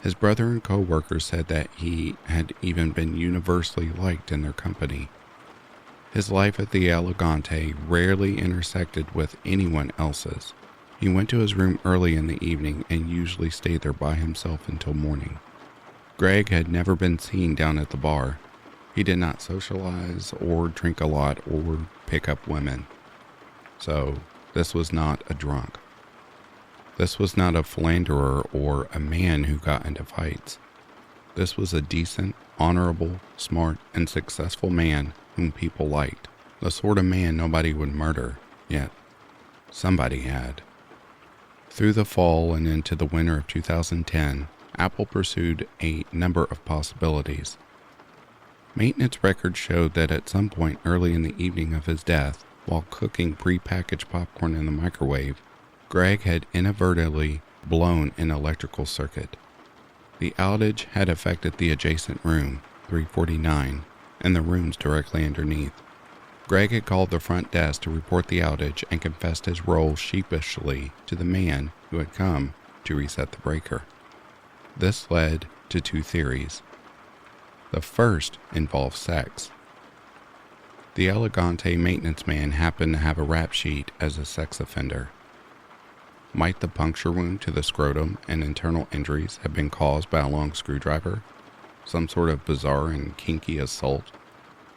His brother and co-workers said that he had even been universally liked in their company. His life at the Elegante rarely intersected with anyone else's. He went to his room early in the evening and usually stayed there by himself until morning. Greg had never been seen down at the bar. He did not socialize or drink a lot or pick up women. So this was not a drunk. This was not a philanderer or a man who got into fights. This was a decent, honorable, smart, and successful man whom people liked. The sort of man nobody would murder, yet somebody had. Through the fall and into the winter of 2010, Apple pursued a number of possibilities. Maintenance records showed that at some point early in the evening of his death, while cooking pre-packaged popcorn in the microwave, Greg had inadvertently blown an electrical circuit. The outage had affected the adjacent room, 349, and the rooms directly underneath. Greg had called the front desk to report the outage and confessed his role sheepishly to the man who had come to reset the breaker. This led to two theories. The first involved sex. The Elegante maintenance man happened to have a rap sheet as a sex offender. Might the puncture wound to the scrotum and internal injuries have been caused by a long screwdriver? Some sort of bizarre and kinky assault?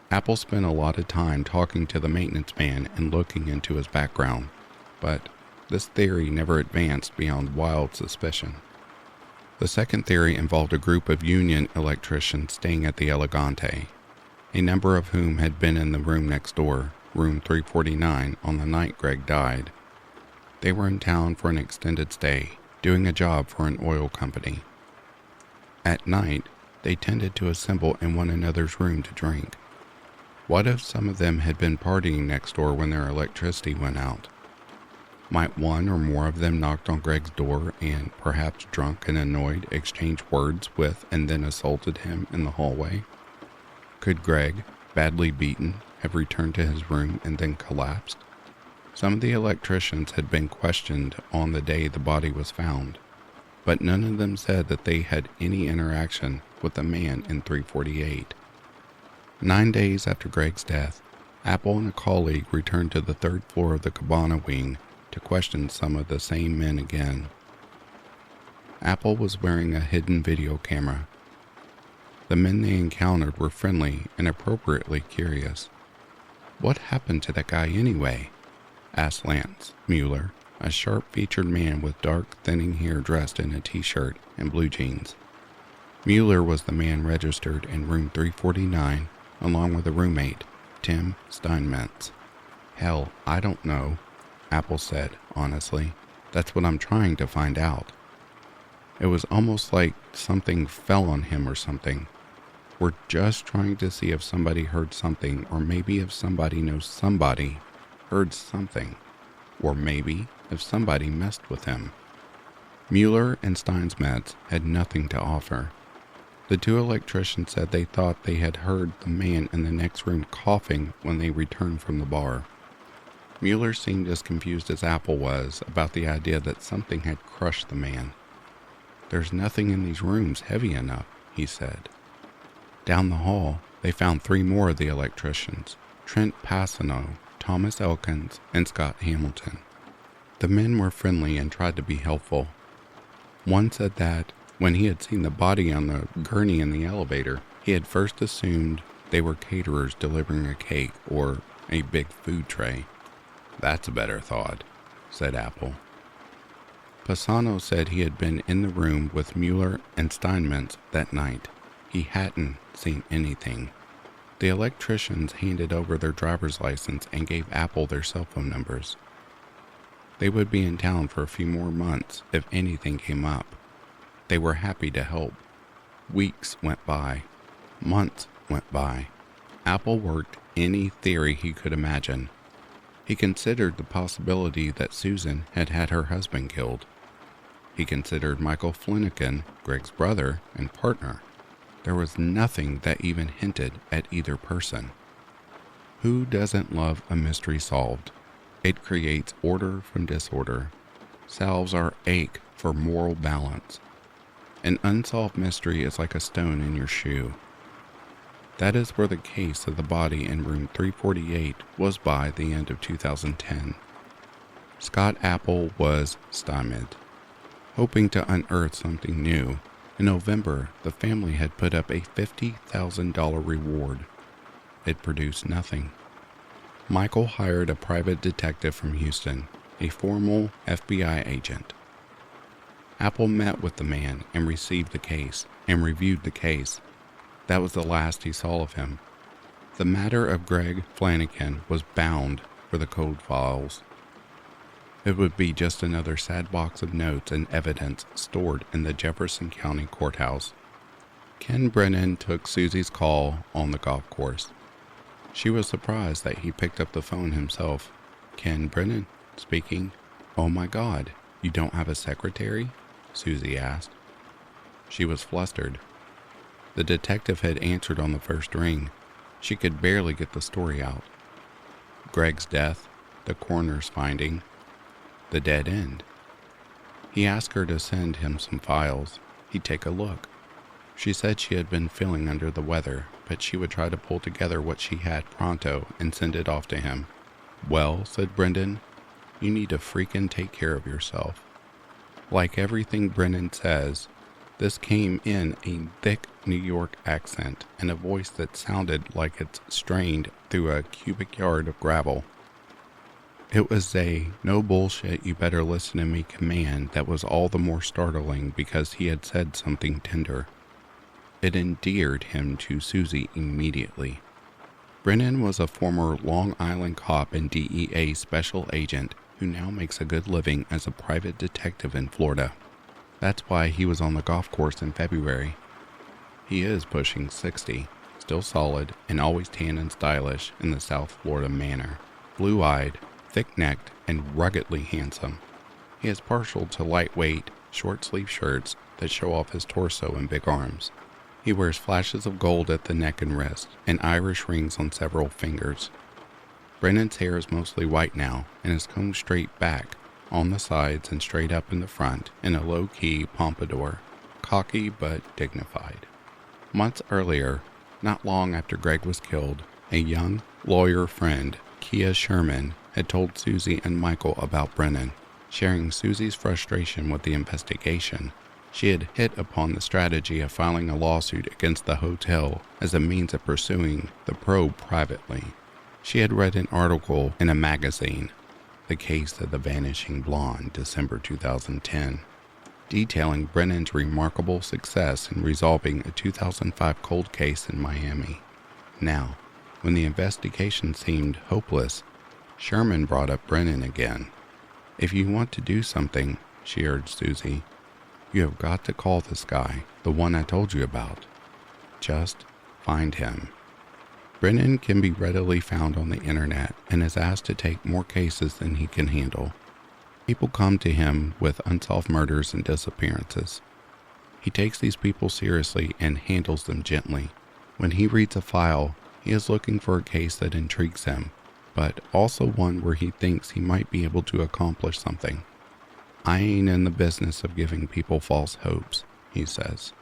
Apple spent a lot of time talking to the maintenance man and looking into his background, but this theory never advanced beyond wild suspicion. The second theory involved a group of union electricians staying at the Elegante, a number of whom had been in the room next door, room 349, on the night Greg died. They were in town for an extended stay, doing a job for an oil company. At night, they tended to assemble in one another's room to drink. What if some of them had been partying next door when their electricity went out? Might one or more of them knocked on Greg's door and, perhaps drunk and annoyed, exchanged words with and then assaulted him in the hallway? Could Greg, badly beaten, have returned to his room and then collapsed? Some of the electricians had been questioned on the day the body was found, but none of them said that they had any interaction with the man in 348. 9 days after Greg's death, Apple and a colleague returned to the third floor of the Cabana wing to question some of the same men again. Apple was wearing a hidden video camera. The men they encountered were friendly and appropriately curious. "What happened to that guy anyway?" asked Lance Mueller, a sharp-featured man with dark, thinning hair dressed in a t-shirt and blue jeans. Mueller was the man registered in room 349, along with a roommate, Tim Steinmetz. "Hell, I don't know," Apple said, honestly. "That's what I'm trying to find out. It was almost like something fell on him or something. We're just trying to see if somebody heard something, or maybe if somebody knows somebody heard something, or maybe if somebody messed with him." Mueller and Steinmetz had nothing to offer. The two electricians said they thought they had heard the man in the next room coughing when they returned from the bar. Mueller seemed as confused as Apple was about the idea that something had crushed the man. "There's nothing in these rooms heavy enough," he said. Down the hall, they found 3 more of the electricians, Trent Passano, Thomas Elkins, and Scott Hamilton. The men were friendly and tried to be helpful. One said that, when he had seen the body on the gurney in the elevator, he had first assumed they were caterers delivering a cake or a big food tray. "That's a better thought," said Apple. Passano said he had been in the room with Mueller and Steinmetz that night. He hadn't seen anything. The electricians handed over their driver's license and gave Apple their cell phone numbers. They would be in town for a few more months if anything came up. They were happy to help. Weeks went by. Months went by. Apple worked any theory he could imagine. He considered the possibility that Susan had had her husband killed. He considered Michael Flanagan, Greg's brother and partner. There was nothing that even hinted at either person. Who doesn't love a mystery solved? It creates order from disorder, salves our ache for moral balance. An unsolved mystery is like a stone in your shoe. That is where the case of the body in room 348 was by the end of 2010. Scott Apple was stymied. Hoping to unearth something new, in November, the family had put up a $50,000 reward. It produced nothing. Michael hired a private detective from Houston, a formal FBI agent. Apple met with the man and received the case and reviewed the case. That was the last he saw of him. The matter of Greg Flanagan was bound for the code files. It would be just another sad box of notes and evidence stored in the Jefferson County Courthouse. Ken Brennan took Susie's call on the golf course. She was surprised that he picked up the phone himself. "Ken Brennan speaking." "Oh my God, you don't have a secretary?" Susie asked. She was flustered. The detective had answered on the first ring. She could barely get the story out. Greg's death, the coroner's finding, the dead end. He asked her to send him some files. He'd take a look. She said she had been feeling under the weather, but she would try to pull together what she had pronto and send it off to him. "Well," said Brendan, "you need to freaking take care of yourself." Like everything Brendan says, this came in a thick New York accent and a voice that sounded like it's strained through a cubic yard of gravel. It was a "no bullshit, you better listen to me" command that was all the more startling because he had said something tender. It endeared him to Susie immediately. Brennan was a former Long Island cop and DEA special agent who now makes a good living as a private detective in Florida. That's why he was on the golf course in February. He is pushing 60, still solid and always tan and stylish in the South Florida manner. Blue-eyed, thick-necked, and ruggedly handsome. He is partial to lightweight, short-sleeve shirts that show off his torso and big arms. He wears flashes of gold at the neck and wrist, and Irish rings on several fingers. Brennan's hair is mostly white now, and is combed straight back, on the sides and straight up in the front, in a low-key pompadour, cocky but dignified. Months earlier, not long after Greg was killed, a young lawyer friend, Kia Sherman, had told Susie and Michael about Brennan. Sharing Susie's frustration with the investigation, she had hit upon the strategy of filing a lawsuit against the hotel as a means of pursuing the probe privately. She had read an article in a magazine, The Case of the Vanishing Blonde, December 2010, detailing Brennan's remarkable success in resolving a 2005 cold case in Miami. Now, when the investigation seemed hopeless, Sherman brought up Brennan again. "If you want to do something," she urged Susie, "you have got to call this guy, the one I told you about. Just find him." Brennan can be readily found on the internet and is asked to take more cases than he can handle. People come to him with unsolved murders and disappearances. He takes these people seriously and handles them gently. When he reads a file, he is looking for a case that intrigues him, but also one where he thinks he might be able to accomplish something. "I ain't in the business of giving people false hopes," he says.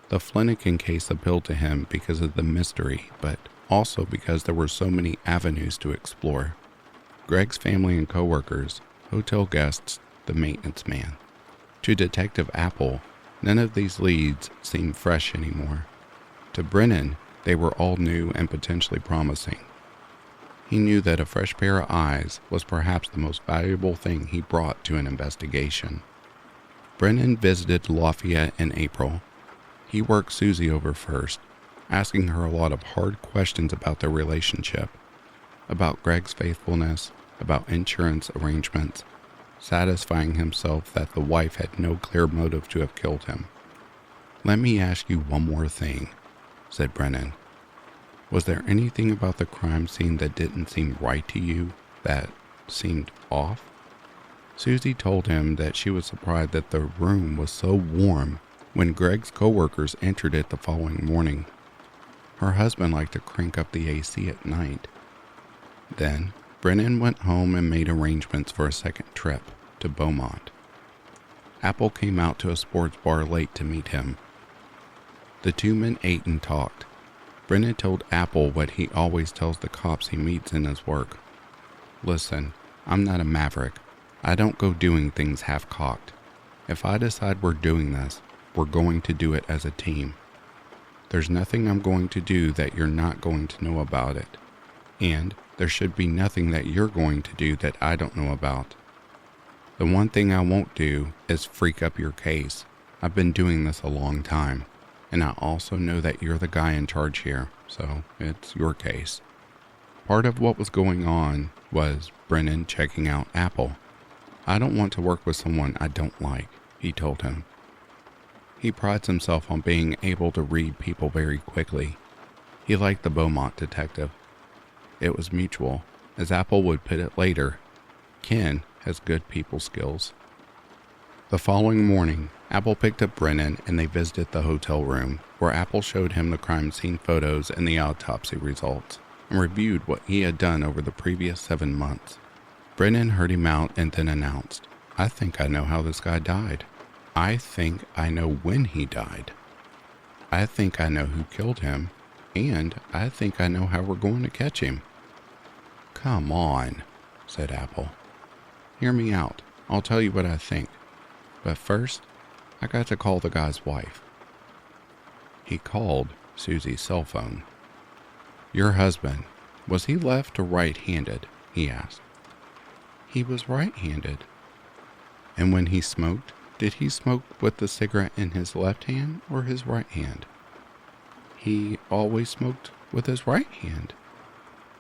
The Flanagan case appealed to him because of the mystery, but also because there were so many avenues to explore. Greg's family and coworkers, hotel guests, the maintenance man. To Detective Apple, none of these leads seemed fresh anymore. To Brennan, they were all new and potentially promising. He knew that a fresh pair of eyes was perhaps the most valuable thing he brought to an investigation. Brennan visited Lafayette in April. He worked Susie over first, asking her a lot of hard questions about their relationship, about Greg's faithfulness, about insurance arrangements, satisfying himself that the wife had no clear motive to have killed him. "Let me ask you one more thing," said Brennan. "Was there anything about the crime scene that didn't seem right to you, that seemed off?" Susie told him that she was surprised that the room was so warm when Greg's coworkers entered it the following morning. Her husband liked to crank up the AC at night. Then Brennan went home and made arrangements for a second trip to Beaumont. Apple came out to a sports bar late to meet him. The two men ate and talked. Brennan told Apple what he always tells the cops he meets in his work. "Listen, I'm not a maverick. I don't go doing things half-cocked. If I decide we're doing this, we're going to do it as a team. There's nothing I'm going to do that you're not going to know about it. And there should be nothing that you're going to do that I don't know about. The one thing I won't do is freak up your case. I've been doing this a long time, and I also know that you're the guy in charge here, so it's your case." Part of what was going on was Brennan checking out Apple. "I don't want to work with someone I don't like," he told him. He prides himself on being able to read people very quickly. He liked the Beaumont detective. It was mutual. As Apple would put it later, Ken has good people skills. The following morning, Apple picked up Brennan and they visited the hotel room, where Apple showed him the crime scene photos and the autopsy results, and reviewed what he had done over the previous 7 months. Brennan heard him out and then announced, "I think I know how this guy died. I think I know when he died." I think I know who killed him, and I think I know how we're going to catch him." "Come on," said Apple. "Hear me out. I'll tell you what I think. But first, I got to call the guy's wife." He called Susie's cell phone. "Your husband, was he left or right-handed?" he asked. "He was right-handed." "And when he smoked, did he smoke with the cigarette in his left hand or his right hand?" "He always smoked with his right hand."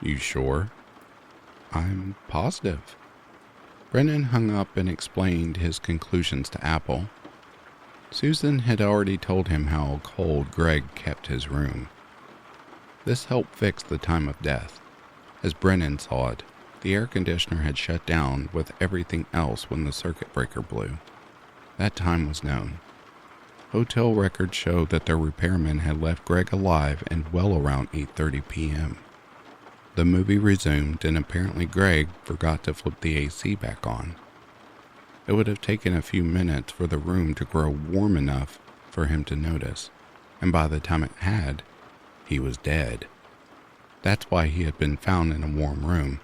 "You sure?" "I'm positive." Brennan hung up and explained his conclusions to Apple. Susan had already told him how cold Greg kept his room. This helped fix the time of death. As Brennan saw it, the air conditioner had shut down with everything else when the circuit breaker blew. That time was known. Hotel records showed that their repairman had left Greg alive and well around 8:30 p.m. The movie resumed, and apparently Greg forgot to flip the AC back on. It would have taken a few minutes for the room to grow warm enough for him to notice, and by the time it had, he was dead. That's why he had been found in a warm room.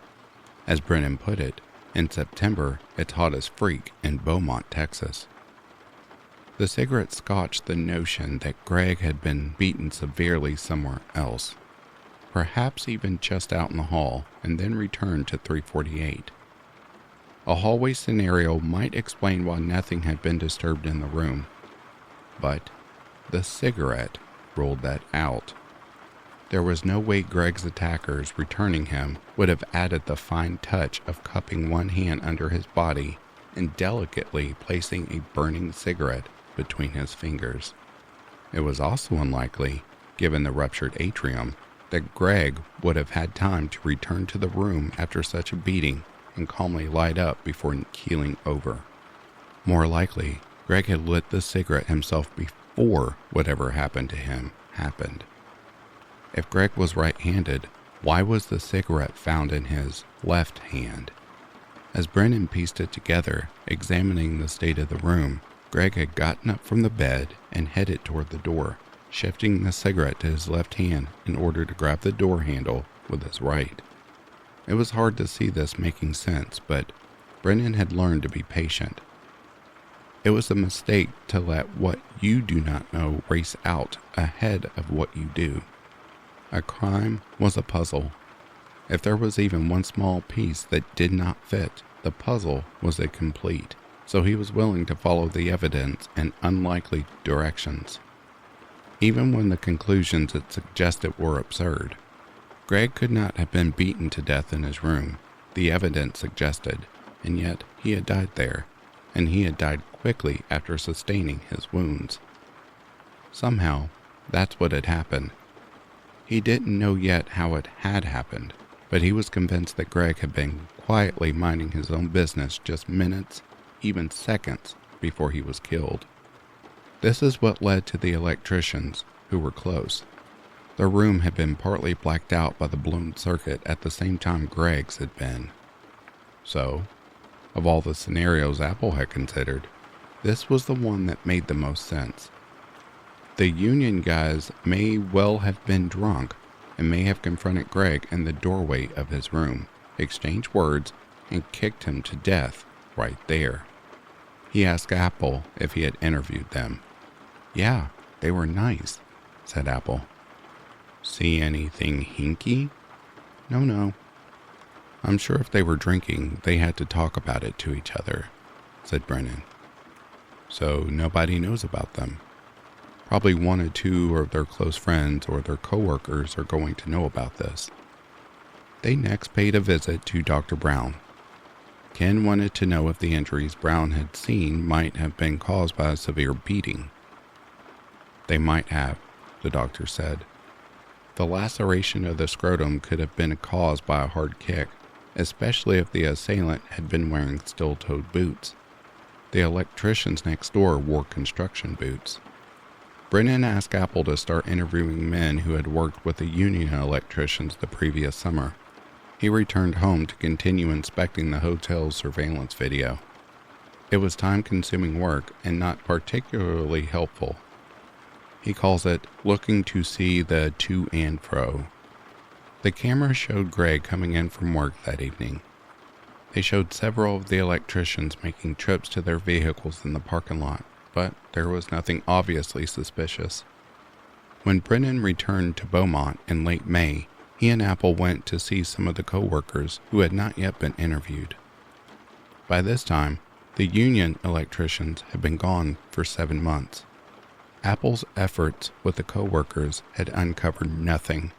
As Brennan put it, in September, it's hot as freak in Beaumont, Texas. The cigarette scotched the notion that Greg had been beaten severely somewhere else, perhaps even just out in the hall, and then returned to 348. A hallway scenario might explain why nothing had been disturbed in the room, but the cigarette ruled that out. There was no way Greg's attackers returning him would have added the fine touch of cupping one hand under his body and delicately placing a burning cigarette between his fingers. It was also unlikely, given the ruptured atrium, that Greg would have had time to return to the room after such a beating and calmly light up before keeling over. More likely, Greg had lit the cigarette himself before whatever happened to him happened. If Greg was right-handed, why was the cigarette found in his left hand? As Brennan pieced it together, examining the state of the room, Greg had gotten up from the bed and headed toward the door, shifting the cigarette to his left hand in order to grab the door handle with his right. It was hard to see this making sense, but Brennan had learned to be patient. It was a mistake to let what you do not know race out ahead of what you do. A crime was a puzzle. If there was even one small piece that did not fit, the puzzle was incomplete, so he was willing to follow the evidence in unlikely directions, even when the conclusions it suggested were absurd. Greg could not have been beaten to death in his room, the evidence suggested, and yet he had died there, and he had died quickly after sustaining his wounds. Somehow, that's what had happened. He didn't know yet how it had happened, but he was convinced that Greg had been quietly minding his own business just minutes, even seconds, before he was killed. This is what led to the electricians, who were close. Their room had been partly blacked out by the blown circuit at the same time Greg's had been. So, of all the scenarios Apple had considered, this was the one that made the most sense. The union guys may well have been drunk and may have confronted Greg in the doorway of his room, exchanged words, and kicked him to death right there. He asked Apple if he had interviewed them. "Yeah, they were nice," said Apple. "See anything hinky?" No. "I'm sure if they were drinking, they had to talk about it to each other," said Brennan. "So nobody knows about them. Probably one or two of their close friends or their coworkers are going to know about this." They next paid a visit to Dr. Brown. Ken wanted to know if the injuries Brown had seen might have been caused by a severe beating. "They might have," the doctor said. "The laceration of the scrotum could have been caused by a hard kick, especially if the assailant had been wearing steel-toed boots. The electricians next door wore construction boots." Brennan asked Apple to start interviewing men who had worked with the union electricians the previous summer. He returned home to continue inspecting the hotel's surveillance video. It was time-consuming work and not particularly helpful. He calls it looking to see the to and fro. The camera showed Greg coming in from work that evening. They showed several of the electricians making trips to their vehicles in the parking lot, but there was nothing obviously suspicious. When Brennan returned to Beaumont in late May, he and Apple went to see some of the co-workers who had not yet been interviewed. By this time, the union electricians had been gone for 7 months. Apple's efforts with the co-workers had uncovered nothing,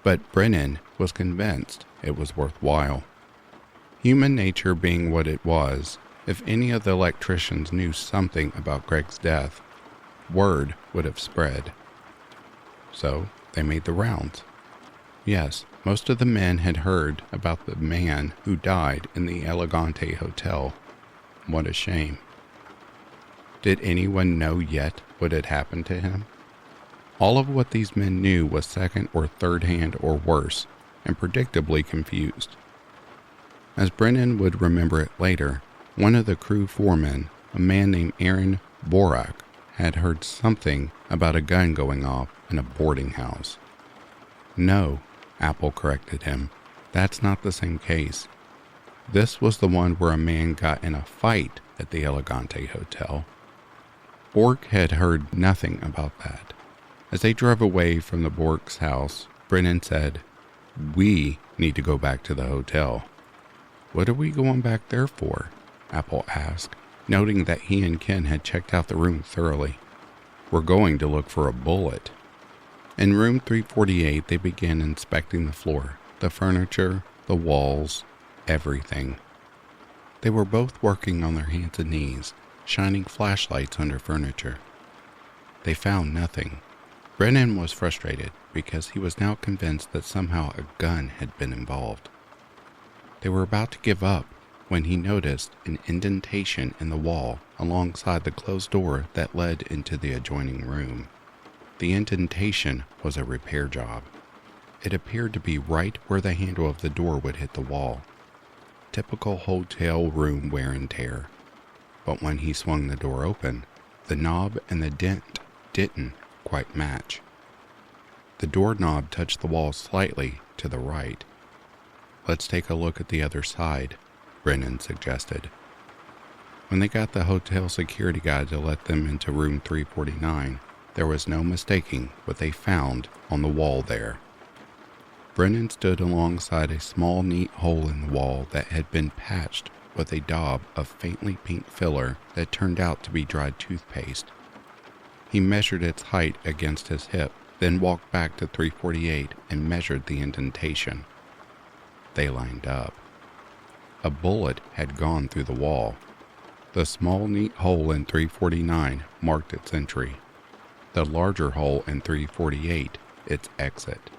but Brennan was convinced it was worthwhile. Human nature being what it was, if any of the electricians knew something about Greg's death, word would have spread. So they made the rounds. Yes, most of the men had heard about the man who died in the Elegante Hotel. What a shame. Did anyone know yet what had happened to him? All of what these men knew was second or third hand or worse, and predictably confused. As Brennan would remember it later, one of the crew foremen, a man named Aaron Borak, had heard something about a gun going off in a boarding house. No, Apple corrected him, that's not the same case. This was the one where a man got in a fight at the Elegante Hotel. Bork had heard nothing about that. As they drove away from the Bork's house, Brennan said, "We need to go back to the hotel." "What are we going back there for?" Apple asked, noting that he and Ken had checked out the room thoroughly. "We're going to look for a bullet." In room 348, they began inspecting the floor, the furniture, the walls, everything. They were both working on their hands and knees, shining flashlights under furniture. They found nothing. Brennan was frustrated because he was now convinced that somehow a gun had been involved. They were about to give up when he noticed an indentation in the wall alongside the closed door that led into the adjoining room. The indentation was a repair job. It appeared to be right where the handle of the door would hit the wall. Typical hotel room wear and tear. But when he swung the door open, the knob and the dent didn't quite match. The doorknob touched the wall slightly to the right. "Let's take a look at the other side," Brennan suggested. When they got the hotel security guy to let them into room 349, there was no mistaking what they found on the wall there. Brennan stood alongside a small, neat hole in the wall that had been patched with a daub of faintly pink filler that turned out to be dried toothpaste. He measured its height against his hip, then walked back to 348 and measured the indentation. They lined up. A bullet had gone through the wall. The small, neat hole in 349 marked its entry. The larger hole in 348 its exit.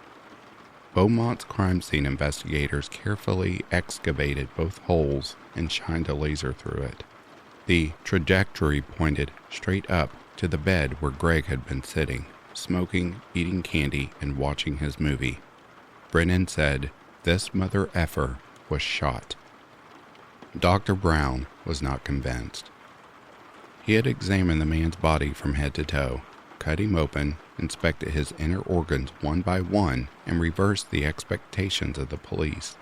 Beaumont's crime scene investigators carefully excavated both holes and shined a laser through it. The trajectory pointed straight up to the bed where Greg had been sitting, smoking, eating candy, and watching his movie. Brennan said, "This mother effer was shot." Dr. Brown was not convinced. He had examined the man's body from head to toe, cut him open, inspected his inner organs one by one, and reversed the expectations of the police.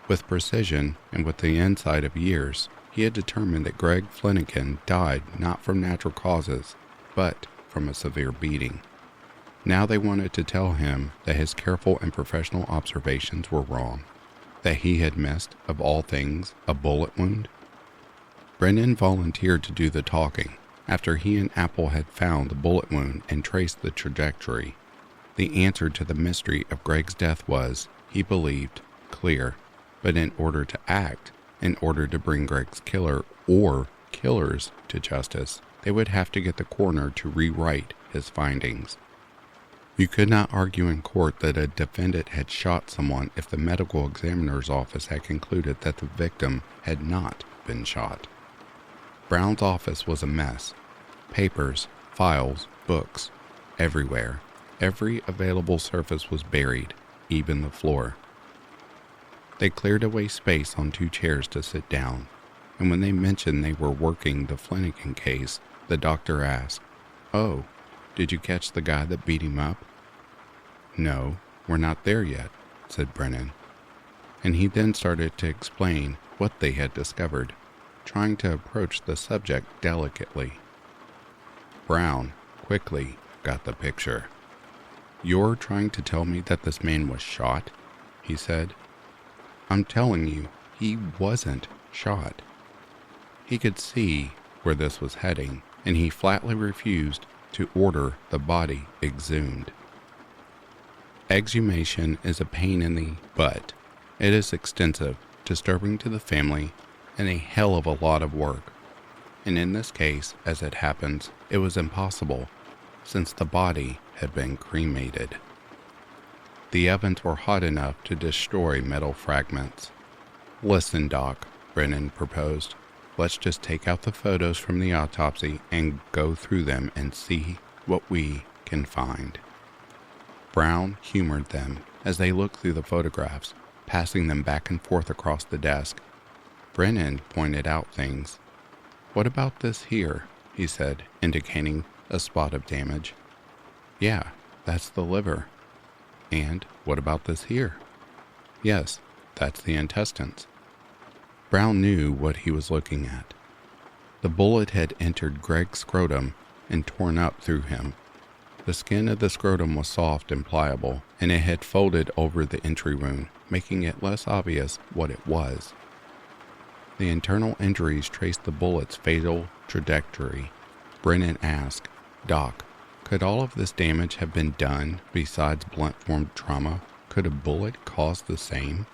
With precision and with the insight of years, he had determined that Greg Flanagan died not from natural causes, but from a severe beating. Now they wanted to tell him that his careful and professional observations were wrong, that he had missed, of all things, a bullet wound. Brennan volunteered to do the talking after he and Apple had found the bullet wound and traced the trajectory. The answer to the mystery of Greg's death was, he believed, clear, but in order to act, in order to bring Greg's killer or killers to justice, they would have to get the coroner to rewrite his findings. You could not argue in court that a defendant had shot someone if the medical examiner's office had concluded that the victim had not been shot. Brown's office was a mess. Papers, files, books, everywhere. Every available surface was buried, even the floor. They cleared away space on 2 chairs to sit down, and when they mentioned they were working the Flanagan case, the doctor asked, "Oh, Did you catch the guy that beat him up? No, we're not there yet, said Brennan. And he then started to explain what they had discovered, trying to approach the subject delicately. Brown quickly got the picture. You're trying to tell me that this man was shot? He said. I'm telling you, he wasn't shot. He could see where this was heading, and he flatly refused to order the body exhumed. Exhumation is a pain in the butt. It is extensive, disturbing to the family, and a hell of a lot of work. And in this case, as it happens, it was impossible, since the body had been cremated. The ovens were hot enough to destroy metal fragments. Listen, Doc, Brennan proposed. Let's just take out the photos from the autopsy and go through them and see what we can find. Brown humored them as they looked through the photographs, passing them back and forth across the desk. Brennan pointed out things. What about this here? He said, indicating a spot of damage. Yeah, that's the liver. And what about this here? Yes, that's the intestines. Brown knew what he was looking at. The bullet had entered Greg's scrotum and torn up through him. The skin of the scrotum was soft and pliable, and it had folded over the entry wound, making it less obvious what it was. The internal injuries traced the bullet's fatal trajectory. Brennan asked, Doc, could all of this damage have been done besides blunt form trauma? Could a bullet cause the same?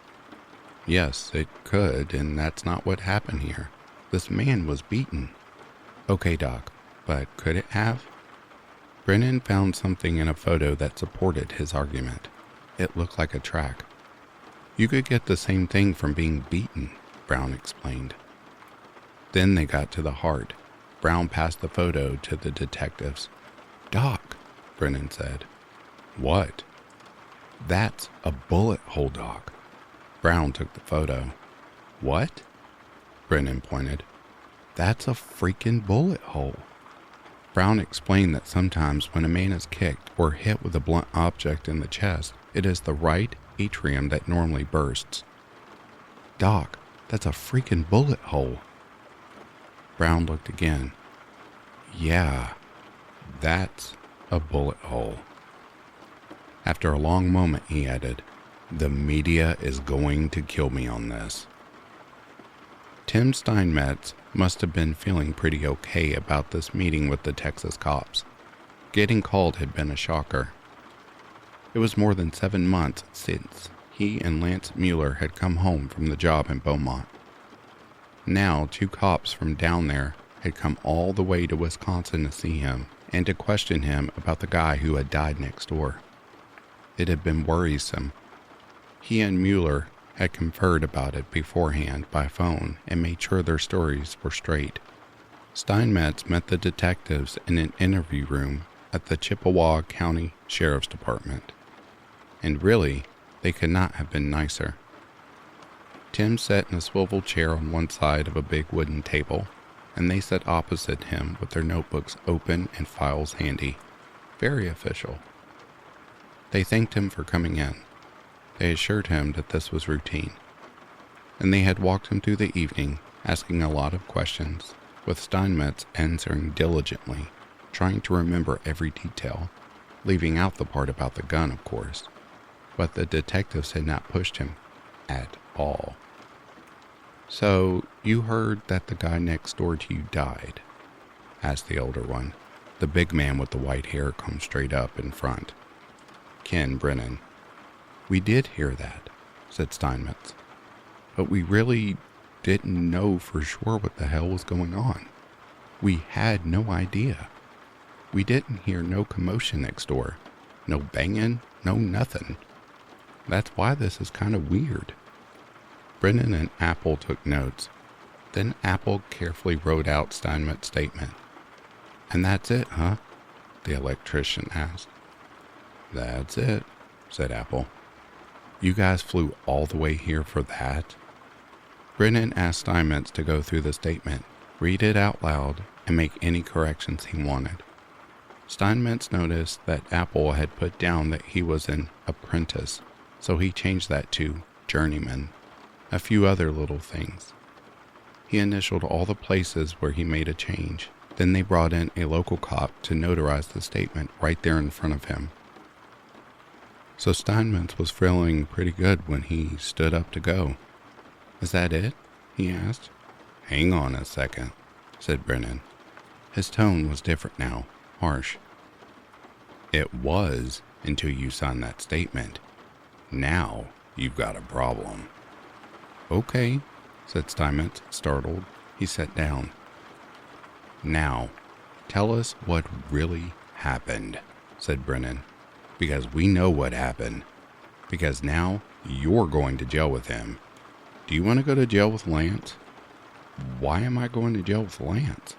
Yes, it could, and that's not what happened here. This man was beaten. Okay, Doc, but could it have? Brennan found something in a photo that supported his argument. It looked like a track. You could get the same thing from being beaten, Brown explained. Then they got to the heart. Brown passed the photo to the detectives. Doc, Brennan said. What? That's a bullet hole, Doc. Brown took the photo. What? Brennan pointed. That's a freaking bullet hole. Brown explained that sometimes when a man is kicked or hit with a blunt object in the chest, it is the right atrium that normally bursts. Doc, that's a freaking bullet hole. Brown looked again. Yeah, that's a bullet hole. After a long moment, he added, the media is going to kill me on this. Tim Steinmetz must have been feeling pretty okay about this meeting with the Texas cops. Getting called had been a shocker. It was more than 7 months since he and Lance Mueller had come home from the job in Beaumont. Now 2 cops from down there had come all the way to Wisconsin to see him and to question him about the guy who had died next door. It had been worrisome. He and Mueller had conferred about it beforehand by phone and made sure their stories were straight. Steinmetz met the detectives in an interview room at the Chippewa County Sheriff's Department. And really, they could not have been nicer. Tim sat in a swivel chair on one side of a big wooden table, and they sat opposite him with their notebooks open and files handy. Very official. They thanked him for coming in. They assured him that this was routine, and they had walked him through the evening, asking a lot of questions, with Steinmetz answering diligently, trying to remember every detail, leaving out the part about the gun, of course. But the detectives had not pushed him at all. So, you heard that the guy next door to you died? Asked the older one, the big man with the white hair combed straight up in front. Ken Brennan. We did hear that, said Steinmetz, but we really didn't know for sure what the hell was going on. We had no idea. We didn't hear no commotion next door, no banging, no nothing. That's why this is kind of weird. Brennan and Apple took notes. Then Apple carefully wrote out Steinmetz's statement. And that's it, huh? The electrician asked. That's it, said Apple. You guys flew all the way here for that? Brennan asked Steinmetz to go through the statement, read it out loud, and make any corrections he wanted. Steinmetz noticed that Apple had put down that he was an apprentice, so he changed that to journeyman. A few other little things. He initialed all the places where he made a change. Then they brought in a local cop to notarize the statement right there in front of him. So Steinmetz was feeling pretty good when he stood up to go. "Is that it?" he asked. "Hang on a second," said Brennan. His tone was different now, harsh. "It was until you signed that statement. Now you've got a problem." "Okay," said Steinmetz, startled. He sat down. "Now, tell us what really happened," said Brennan. "Because we know what happened. Because now you're going to jail with him. Do you want to go to jail with Lance?" "Why am I going to jail with Lance?"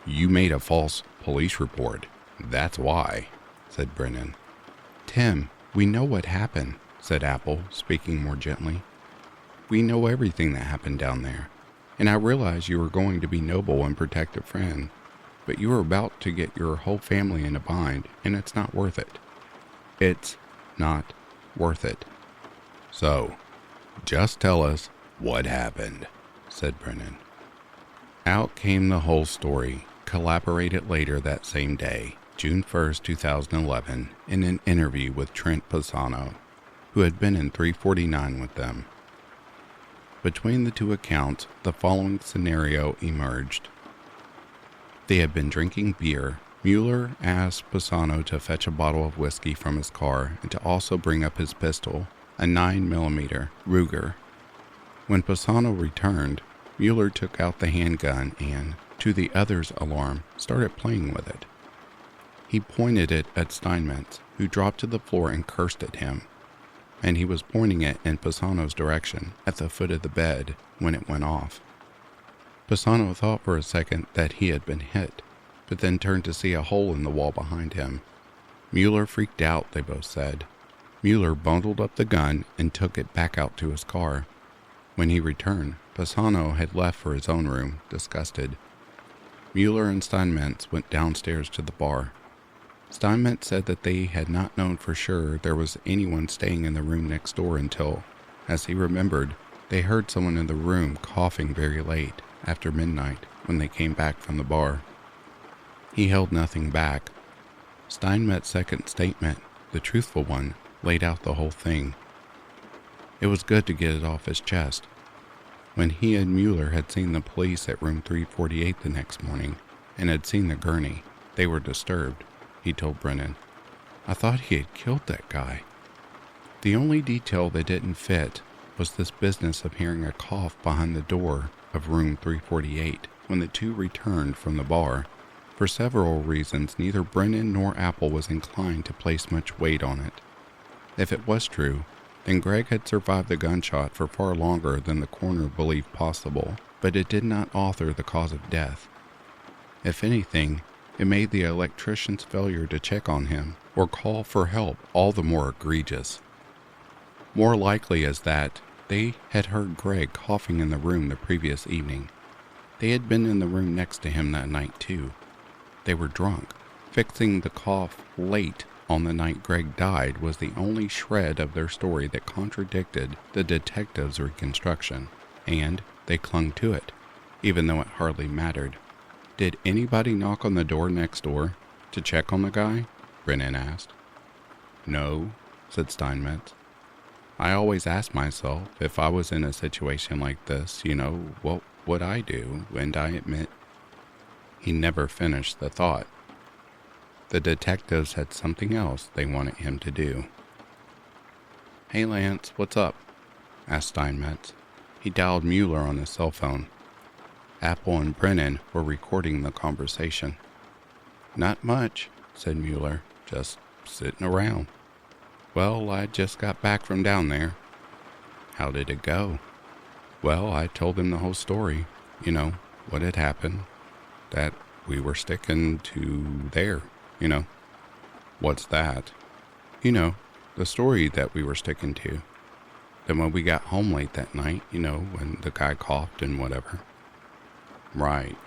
"You made a false police report. That's why," said Brennan. "Tim, we know what happened," said Apple, speaking more gently. "We know everything that happened down there. And I realize you were going to be noble and protect a friend, but you were about to get your whole family in a bind, and it's not worth it. It's not worth it. So, just tell us what happened," said Brennan. Out came the whole story, collaborated later that same day, June 1st, 2011, in an interview with Trent Pisano, who had been in 349 with them. Between the two accounts, the following scenario emerged. They had been drinking beer. Mueller asked Pisano to fetch a bottle of whiskey from his car and to also bring up his pistol, a 9mm Ruger. When Pisano returned, Mueller took out the handgun and, to the other's alarm, started playing with it. He pointed it at Steinmetz, who dropped to the floor and cursed at him, and he was pointing it in Pisano's direction at the foot of the bed when it went off. Pisano thought for a second that he had been hit, but then turned to see a hole in the wall behind him. Mueller freaked out, they both said. Mueller bundled up the gun and took it back out to his car. When he returned, Pisano had left for his own room, disgusted. Mueller and Steinmetz went downstairs to the bar. Steinmetz said that they had not known for sure there was anyone staying in the room next door until, as he remembered, they heard someone in the room coughing very late, after midnight, when they came back from the bar. He held nothing back. Steinmetz's second statement, the truthful one, laid out the whole thing. It was good to get it off his chest. When he and Mueller had seen the police at room 348 the next morning, and had seen the gurney, they were disturbed, he told Brennan. "I thought he had killed that guy." The only detail that didn't fit was this business of hearing a cough behind the door of room 348 when the two returned from the bar. For several reasons, neither Brennan nor Apple was inclined to place much weight on it. If it was true, then Greg had survived the gunshot for far longer than the coroner believed possible, but it did not author the cause of death. If anything, it made the electrician's failure to check on him or call for help all the more egregious. More likely is that they had heard Greg coughing in the room the previous evening. They had been in the room next to him that night too. They were drunk. Fixing the cough late on the night Greg died was the only shred of their story that contradicted the detective's reconstruction, and they clung to it, even though it hardly mattered. "Did anybody knock on the door next door to check on the guy?" Brennan asked. "No," said Steinmetz. "I always ask myself, if I was in a situation like this, what would I do? And I admit..." He never finished the thought. The detectives had something else they wanted him to do. "Hey Lance, what's up?" asked Steinmetz. He dialed Mueller on his cell phone. Apple and Brennan were recording the conversation. "Not much," said Mueller. "Just sitting around." "Well, I just got back from down there." "How did it go?" "Well, I told them the whole story. What had happened. That we were sticking to there, "What's that?" The story that we were sticking to. Then when we got home late that night, when the guy coughed and whatever." "Right.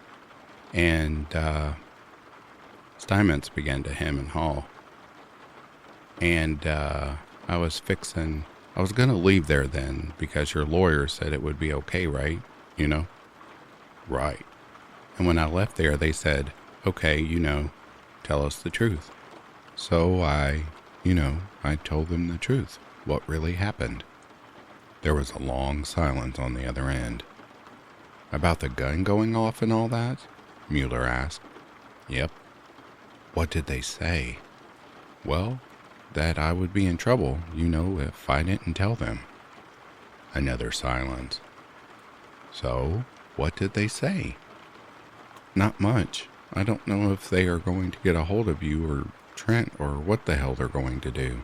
And, Steinmetz began to hem and haw. And I was going to leave there then because your lawyer said it would be okay, right? You know? Right. And when I left there, they said, okay, tell us the truth. So I told them the truth, what really happened. There was a long silence on the other end. About the gun going off and all that? Mueller asked. Yep. What did they say? Well, that I would be in trouble, if I didn't tell them. Another silence. So, what did they say? Not much. I don't know if they are going to get a hold of you or Trent or what the hell they're going to do.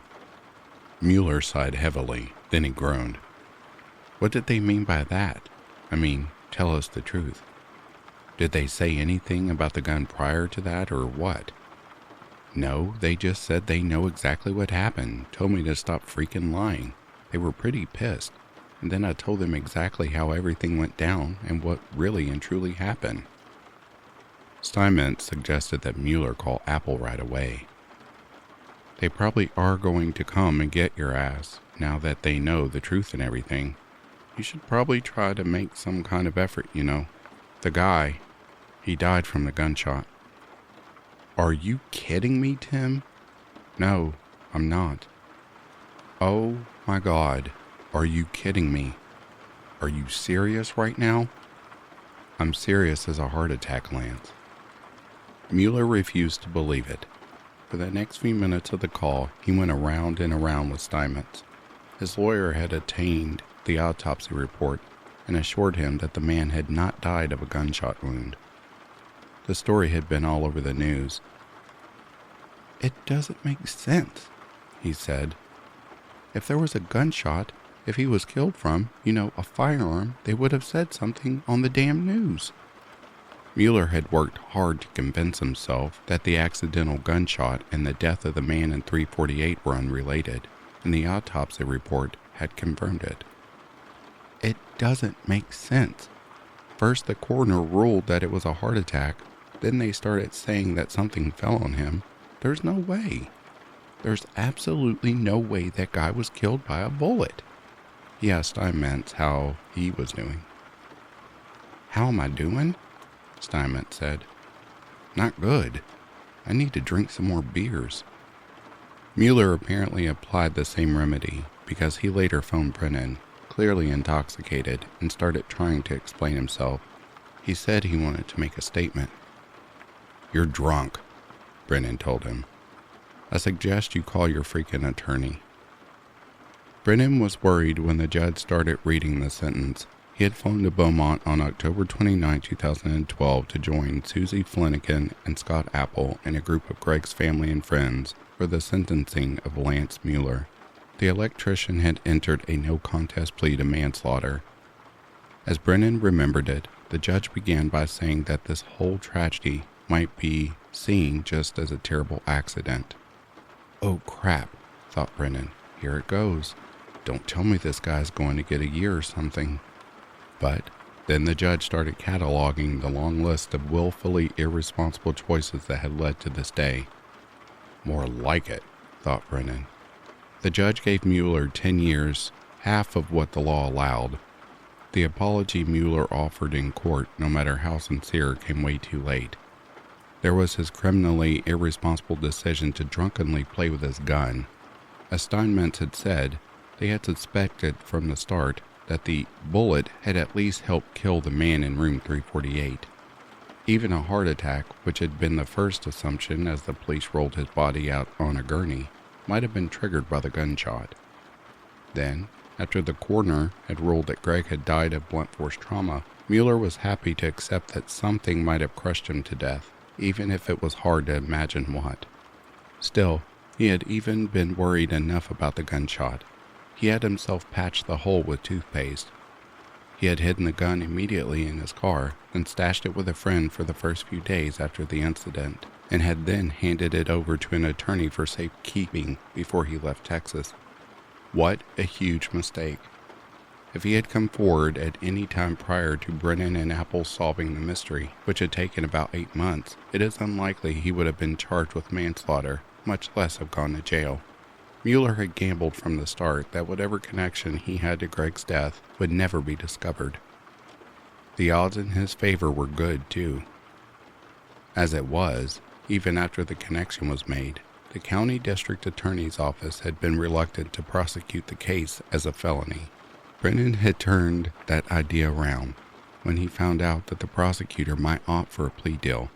Mueller sighed heavily, then he groaned. What did they mean by that? Tell us the truth. Did they say anything about the gun prior to that or what? No, they just said they know exactly what happened, told me to stop freaking lying. They were pretty pissed, and then I told them exactly how everything went down and what really and truly happened. Steinmetz suggested that Mueller call Apple right away. They probably are going to come and get your ass, now that they know the truth and everything. You should probably try to make some kind of effort, The guy, he died from the gunshot. Are you kidding me, Tim? No, I'm not. Oh my God, are you kidding me? Are you serious right now? I'm serious as a heart attack, Lance. Mueller refused to believe it. For the next few minutes of the call, he went around and around with Steinmetz. His lawyer had obtained the autopsy report and assured him that the man had not died of a gunshot wound. The story had been all over the news. It doesn't make sense, he said. If there was a gunshot, if he was killed from, a firearm, they would have said something on the damn news. Mueller had worked hard to convince himself that the accidental gunshot and the death of the man in 348 were unrelated, and the autopsy report had confirmed it. It doesn't make sense. First, the coroner ruled that it was a heart attack. Then they started saying that something fell on him. There's no way. There's absolutely no way that guy was killed by a bullet. He asked Steinmetz how he was doing. How am I doing? Steinmetz said. Not good. I need to drink some more beers. Mueller apparently applied the same remedy because he later phoned Brennan, clearly intoxicated, and started trying to explain himself. He said he wanted to make a statement. You're drunk, Brennan told him. I suggest you call your freaking attorney. Brennan was worried when the judge started reading the sentence. He had flown to Beaumont on October 29, 2012 to join Susie Flanagan and Scott Apple and a group of Greg's family and friends for the sentencing of Lance Mueller. The electrician had entered a no-contest plea to manslaughter. As Brennan remembered it, the judge began by saying that this whole tragedy might be seen just as a terrible accident. Oh crap, thought Brennan. Here it goes. Don't tell me this guy's going to get a year or something. But then the judge started cataloging the long list of willfully irresponsible choices that had led to this day. More like it, thought Brennan. The judge gave Mueller 10 years, half of what the law allowed. The apology Mueller offered in court, no matter how sincere, came way too late. There was his criminally irresponsible decision to drunkenly play with his gun. As Steinmetz had said, they had suspected from the start that the bullet had at least helped kill the man in room 348. Even a heart attack, which had been the first assumption as the police rolled his body out on a gurney, might have been triggered by the gunshot. Then, after the coroner had ruled that Greg had died of blunt force trauma, Mueller was happy to accept that something might have crushed him to death, even if it was hard to imagine what. Still, he had even been worried enough about the gunshot. He had himself patched the hole with toothpaste. He had hidden the gun immediately in his car and stashed it with a friend for the first few days after the incident, and had then handed it over to an attorney for safekeeping before he left Texas. What a huge mistake. If he had come forward at any time prior to Brennan and Apple solving the mystery, which had taken about 8 months, it is unlikely he would have been charged with manslaughter, much less have gone to jail. Mueller had gambled from the start that whatever connection he had to Greg's death would never be discovered. The odds in his favor were good, too. As it was, even after the connection was made, the county district attorney's office had been reluctant to prosecute the case as a felony. Brennan had turned that idea around when he found out that the prosecutor might opt for a plea deal.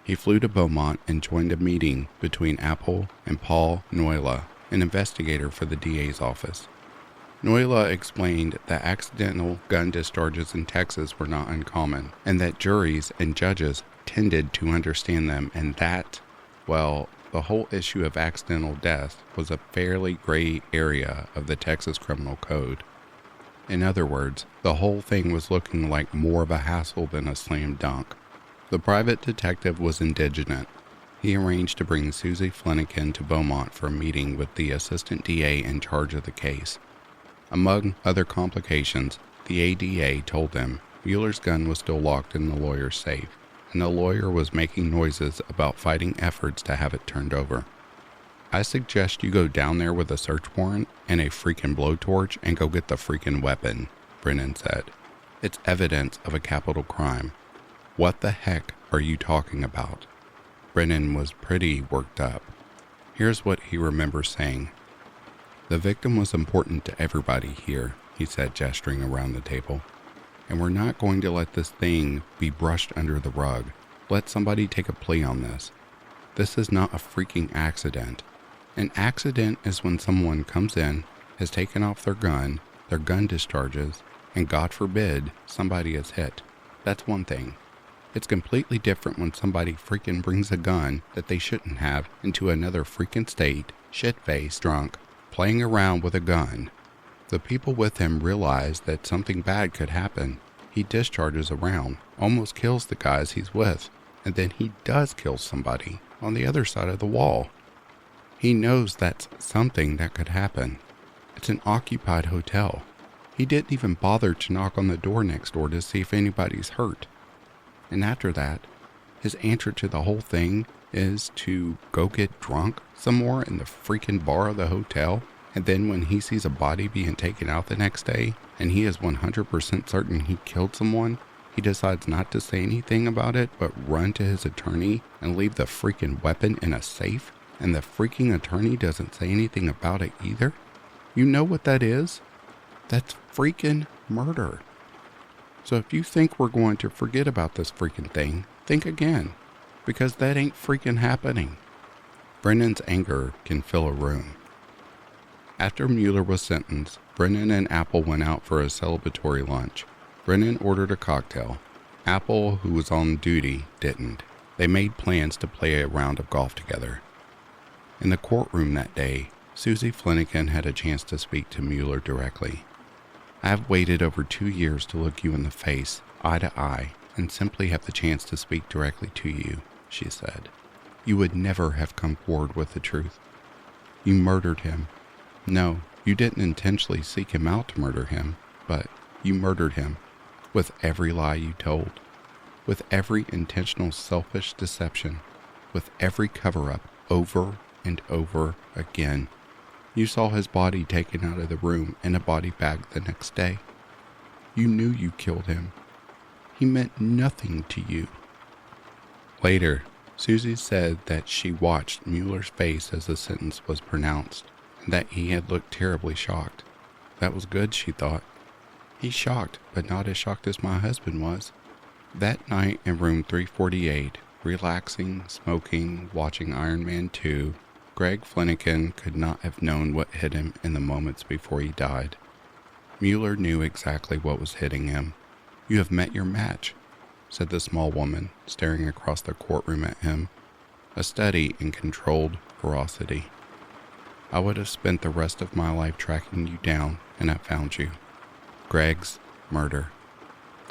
He flew to Beaumont and joined a meeting between Apple and Paul Noyla, an investigator for the DA's office. Noyla explained that accidental gun discharges in Texas were not uncommon, and that juries and judges tended to understand them, and that, well, the whole issue of accidental death was a fairly gray area of the Texas criminal code. In other words, the whole thing was looking like more of a hassle than a slam dunk. The private detective was indignant. He arranged to bring Susie Flanagan to Beaumont for a meeting with the assistant DA in charge of the case. Among other complications, the ADA told them Mueller's gun was still locked in the lawyer's safe, and the lawyer was making noises about fighting efforts to have it turned over. "I suggest you go down there with a search warrant and a freaking blowtorch and go get the freaking weapon," Brennan said. "It's evidence of a capital crime. What the heck are you talking about?" Brennan was pretty worked up. Here's what he remembers saying. "The victim was important to everybody here," he said, gesturing around the table. "And we're not going to let this thing be brushed under the rug. Let somebody take a plea on this. This is not a freaking accident. An accident is when someone comes in, has taken off their gun discharges, and God forbid, somebody is hit. That's one thing. It's completely different when somebody freaking brings a gun that they shouldn't have into another freaking state, shit-faced, drunk, playing around with a gun. The people with him realize that something bad could happen. He discharges a round, almost kills the guys he's with, and then he does kill somebody on the other side of the wall. He knows that's something that could happen. It's an occupied hotel. He didn't even bother to knock on the door next door to see if anybody's hurt. And after that, his answer to the whole thing is to go get drunk some more in the freaking bar of the hotel. And then when he sees a body being taken out the next day, and he is 100% certain he killed someone, he decides not to say anything about it, but run to his attorney and leave the freaking weapon in a safe. And the freaking attorney doesn't say anything about it either. You know what that is? That's freaking murder. So if you think we're going to forget about this freaking thing, think again, because that ain't freaking happening." Brennan's anger can fill a room. After Mueller was sentenced, Brennan and Apple went out for a celebratory lunch. Brennan ordered a cocktail. Apple, who was on duty, didn't. They made plans to play a round of golf together. In the courtroom that day, Susie Flanagan had a chance to speak to Mueller directly. "I have waited over 2 years to look you in the face, eye to eye, and simply have the chance to speak directly to you," she said. "You would never have come forward with the truth. You murdered him. No, you didn't intentionally seek him out to murder him, but you murdered him with every lie you told, with every intentional selfish deception, with every cover-up over and over again. You saw his body taken out of the room in a body bag the next day. You knew you killed him. He meant nothing to you." Later, Susie said that she watched Mueller's face as the sentence was pronounced, and that he had looked terribly shocked. That was good, she thought. He's shocked, but not as shocked as my husband was. That night in room 348, relaxing, smoking, watching Iron Man 2, Greg Flanagan could not have known what hit him in the moments before he died. Mueller knew exactly what was hitting him. "You have met your match," said the small woman, staring across the courtroom at him, a study in controlled ferocity. "I would have spent the rest of my life tracking you down, and I found you. Greg's murder.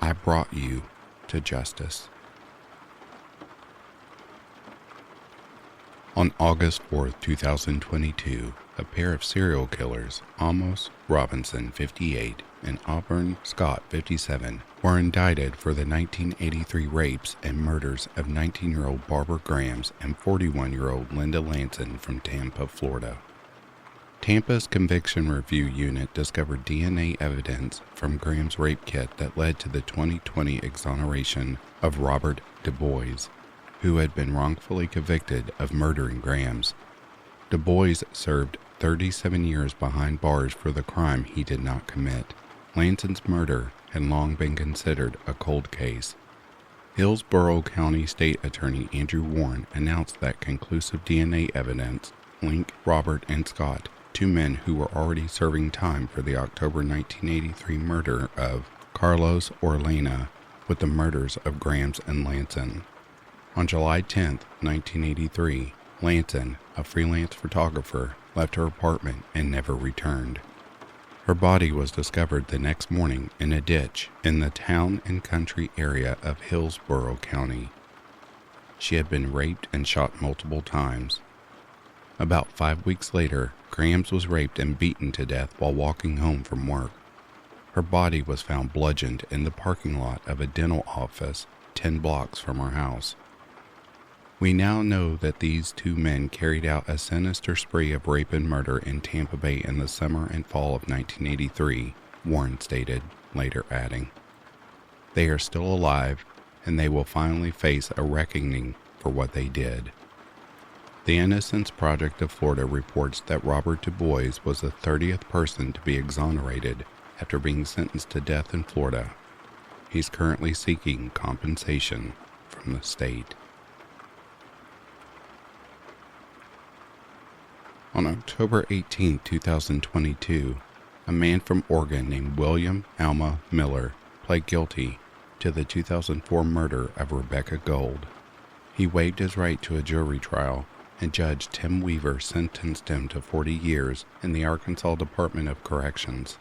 I brought you to justice." On August 4th, 2022, a pair of serial killers, Amos Robinson, 58, and Auburn Scott, 57, were indicted for the 1983 rapes and murders of 19-year-old Barbara Grams and 41-year-old Linda Lanson from Tampa, Florida. Tampa's Conviction Review Unit discovered DNA evidence from Graham's rape kit that led to the 2020 exoneration of Robert Du Bois, who had been wrongfully convicted of murdering Grams. Du Bois served 37 years behind bars for the crime he did not commit. Lanson's murder had long been considered a cold case. Hillsborough County State Attorney Andrew Warren announced that conclusive DNA evidence linked Robert and Scott, two men who were already serving time for the October 1983 murder of Carlos Orellana, with the murders of Grams and Lanson. On July 10, 1983, Lanson, a freelance photographer, left her apartment and never returned. Her body was discovered the next morning in a ditch in the town and country area of Hillsborough County. She had been raped and shot multiple times. About 5 weeks later, Grams was raped and beaten to death while walking home from work. Her body was found bludgeoned in the parking lot of a dental office 10 blocks from her house. We now know that these two men carried out a sinister spree of rape and murder in Tampa Bay in the summer and fall of 1983, Warren stated, later adding, "They are still alive, and they will finally face a reckoning for what they did." The Innocence Project of Florida reports that Robert Du Bois was the 30th person to be exonerated after being sentenced to death in Florida. He's currently seeking compensation from the state. On October 18, 2022, a man from Oregon named William Alma Miller pled guilty to the 2004 murder of Rebecca Gold. He waived his right to a jury trial, and Judge Tim Weaver sentenced him to 40 years in the Arkansas Department of Corrections.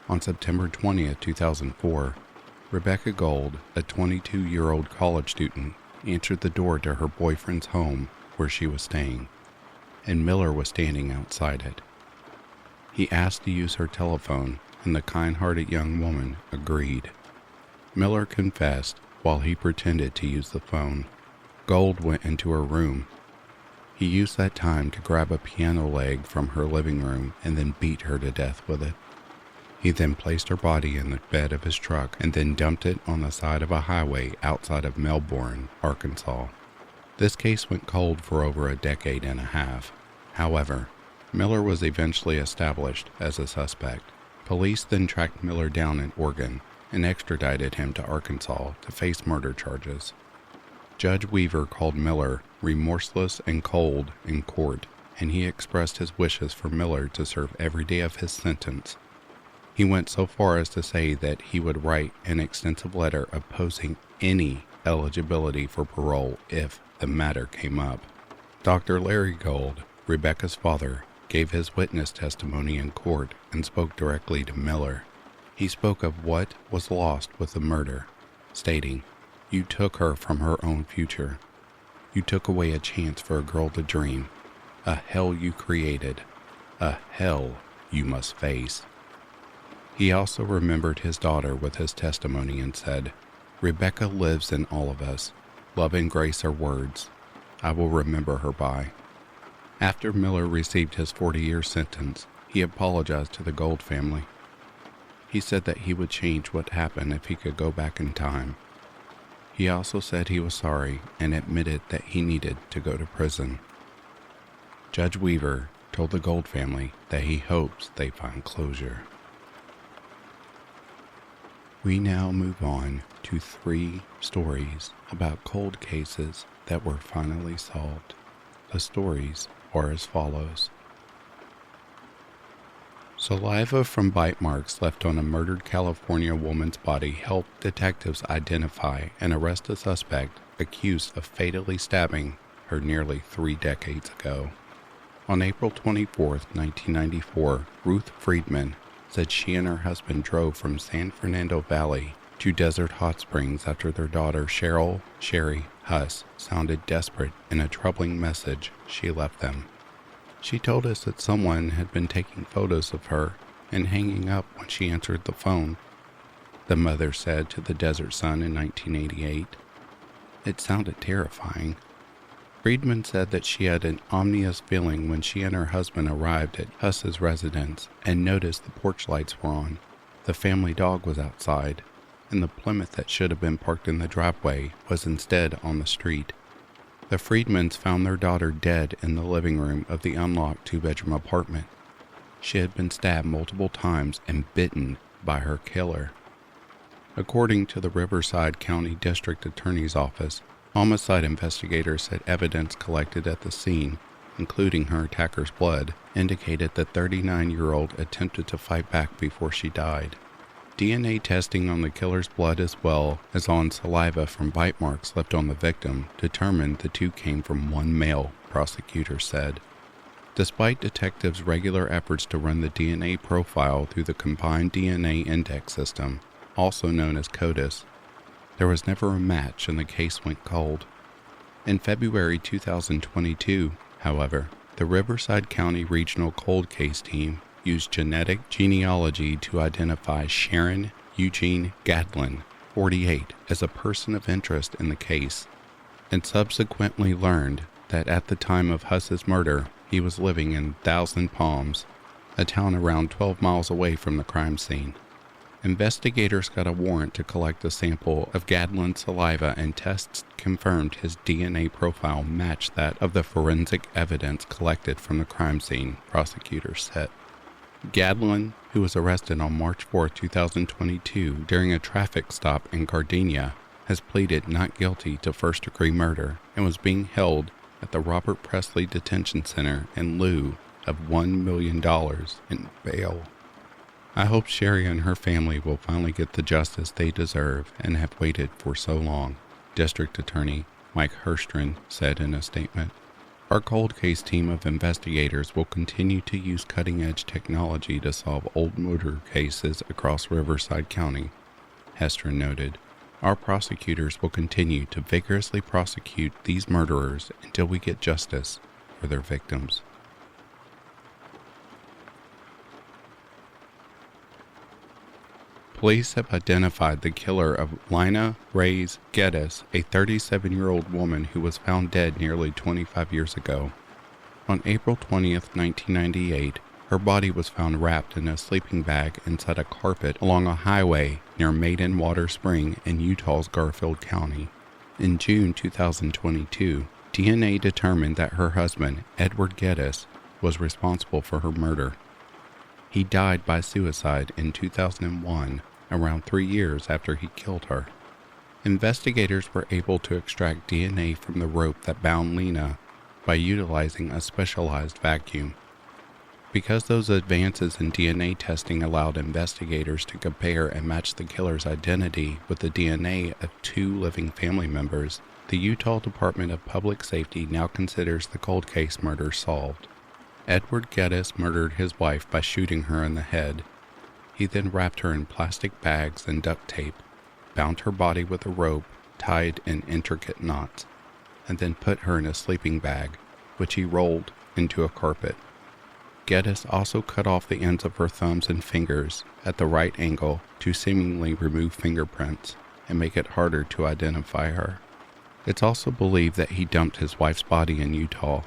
On September 20, 2004, Rebecca Gold, a 22-year-old college student, answered the door to her boyfriend's home where she was staying, and Miller was standing outside it. He asked to use her telephone, and the kind-hearted young woman agreed. Miller confessed while he pretended to use the phone. Gold went into her room. He used that time to grab a piano leg from her living room and then beat her to death with it. He then placed her body in the bed of his truck and then dumped it on the side of a highway outside of Melbourne, Arkansas. This case went cold for over a decade and a half. However, Miller was eventually established as a suspect. Police then tracked Miller down in Oregon and extradited him to Arkansas to face murder charges. Judge Weaver called Miller remorseless and cold in court, and he expressed his wishes for Miller to serve every day of his sentence. He went so far as to say that he would write an extensive letter opposing any eligibility for parole if the matter came up. Dr. Larry Gold, Rebecca's father, gave his witness testimony in court and spoke directly to Miller. He spoke of what was lost with the murder, stating, "You took her from her own future. You took away a chance for a girl to dream. A hell you created. A hell you must face." He also remembered his daughter with his testimony and said, "Rebecca lives in all of us. Love and grace are words I will remember her by." After Miller received his 40-year sentence, he apologized to the Gold family. He said that he would change what happened if he could go back in time. He also said he was sorry and admitted that he needed to go to prison. Judge Weaver told the Gold family that he hopes they find closure. We now move on to 3 stories about cold cases that were finally solved. The stories are as follows. Saliva from bite marks left on a murdered California woman's body helped detectives identify and arrest a suspect accused of fatally stabbing her nearly 3 decades ago. On April 24, 1994, Ruth Friedman said she and her husband drove from San Fernando Valley to Desert Hot Springs after their daughter Sherry Huss sounded desperate in a troubling message she left them. She told us that someone had been taking photos of her and hanging up when she answered the phone, the mother said to the Desert Sun in 1988. It sounded terrifying. Friedman said that she had an ominous feeling when she and her husband arrived at Huss's residence and noticed the porch lights were on. The family dog was outside, and the Plymouth that should have been parked in the driveway was instead on the street. The Friedmans found their daughter dead in the living room of the unlocked two-bedroom apartment. She had been stabbed multiple times and bitten by her killer. According to the Riverside County District Attorney's Office, homicide investigators said evidence collected at the scene, including her attacker's blood, indicated that 39-year-old attempted to fight back before she died. DNA testing on the killer's blood as well as on saliva from bite marks left on the victim determined the two came from one male, prosecutors said. Despite detectives' regular efforts to run the DNA profile through the Combined DNA Index System, also known as CODIS, there was never a match and the case went cold. In February 2022, however, the Riverside County Regional Cold Case Team used genetic genealogy to identify Sharon Eugene Gadlin, 48, as a person of interest in the case, and subsequently learned that at the time of Huss's murder, he was living in Thousand Palms, a town around 12 miles away from the crime scene. Investigators got a warrant to collect a sample of Gadlin's saliva, and tests confirmed his DNA profile matched that of the forensic evidence collected from the crime scene, prosecutors said. Gadlin, who was arrested on March 4, 2022 during a traffic stop in Gardenia, has pleaded not guilty to first-degree murder and was being held at the Robert Presley Detention Center in lieu of $1 million in bail. I hope Sherry and her family will finally get the justice they deserve and have waited for so long, District Attorney Mike Herstrom said in a statement. Our cold case team of investigators will continue to use cutting-edge technology to solve old murder cases across Riverside County, Herstrom noted. Our prosecutors will continue to vigorously prosecute these murderers until we get justice for their victims. Police have identified the killer of Lina Reyes Geddes, a 37-year-old woman who was found dead nearly 25 years ago. On April 20, 1998, her body was found wrapped in a sleeping bag inside a carpet along a highway near Maiden Water Spring in Utah's Garfield County. In June 2022, DNA determined that her husband, Edward Geddes, was responsible for her murder. He died by suicide in 2001, around 3 years after he killed her. Investigators were able to extract DNA from the rope that bound Lina by utilizing a specialized vacuum. Because those advances in DNA testing allowed investigators to compare and match the killer's identity with the DNA of 2 living family members, the Utah Department of Public Safety now considers the cold case murder solved. Edward Geddes murdered his wife by shooting her in the head. He then wrapped her in plastic bags and duct tape, bound her body with a rope tied in intricate knots, and then put her in a sleeping bag, which he rolled into a carpet. Geddes also cut off the ends of her thumbs and fingers at the right angle to seemingly remove fingerprints and make it harder to identify her. It's also believed that he dumped his wife's body in Utah,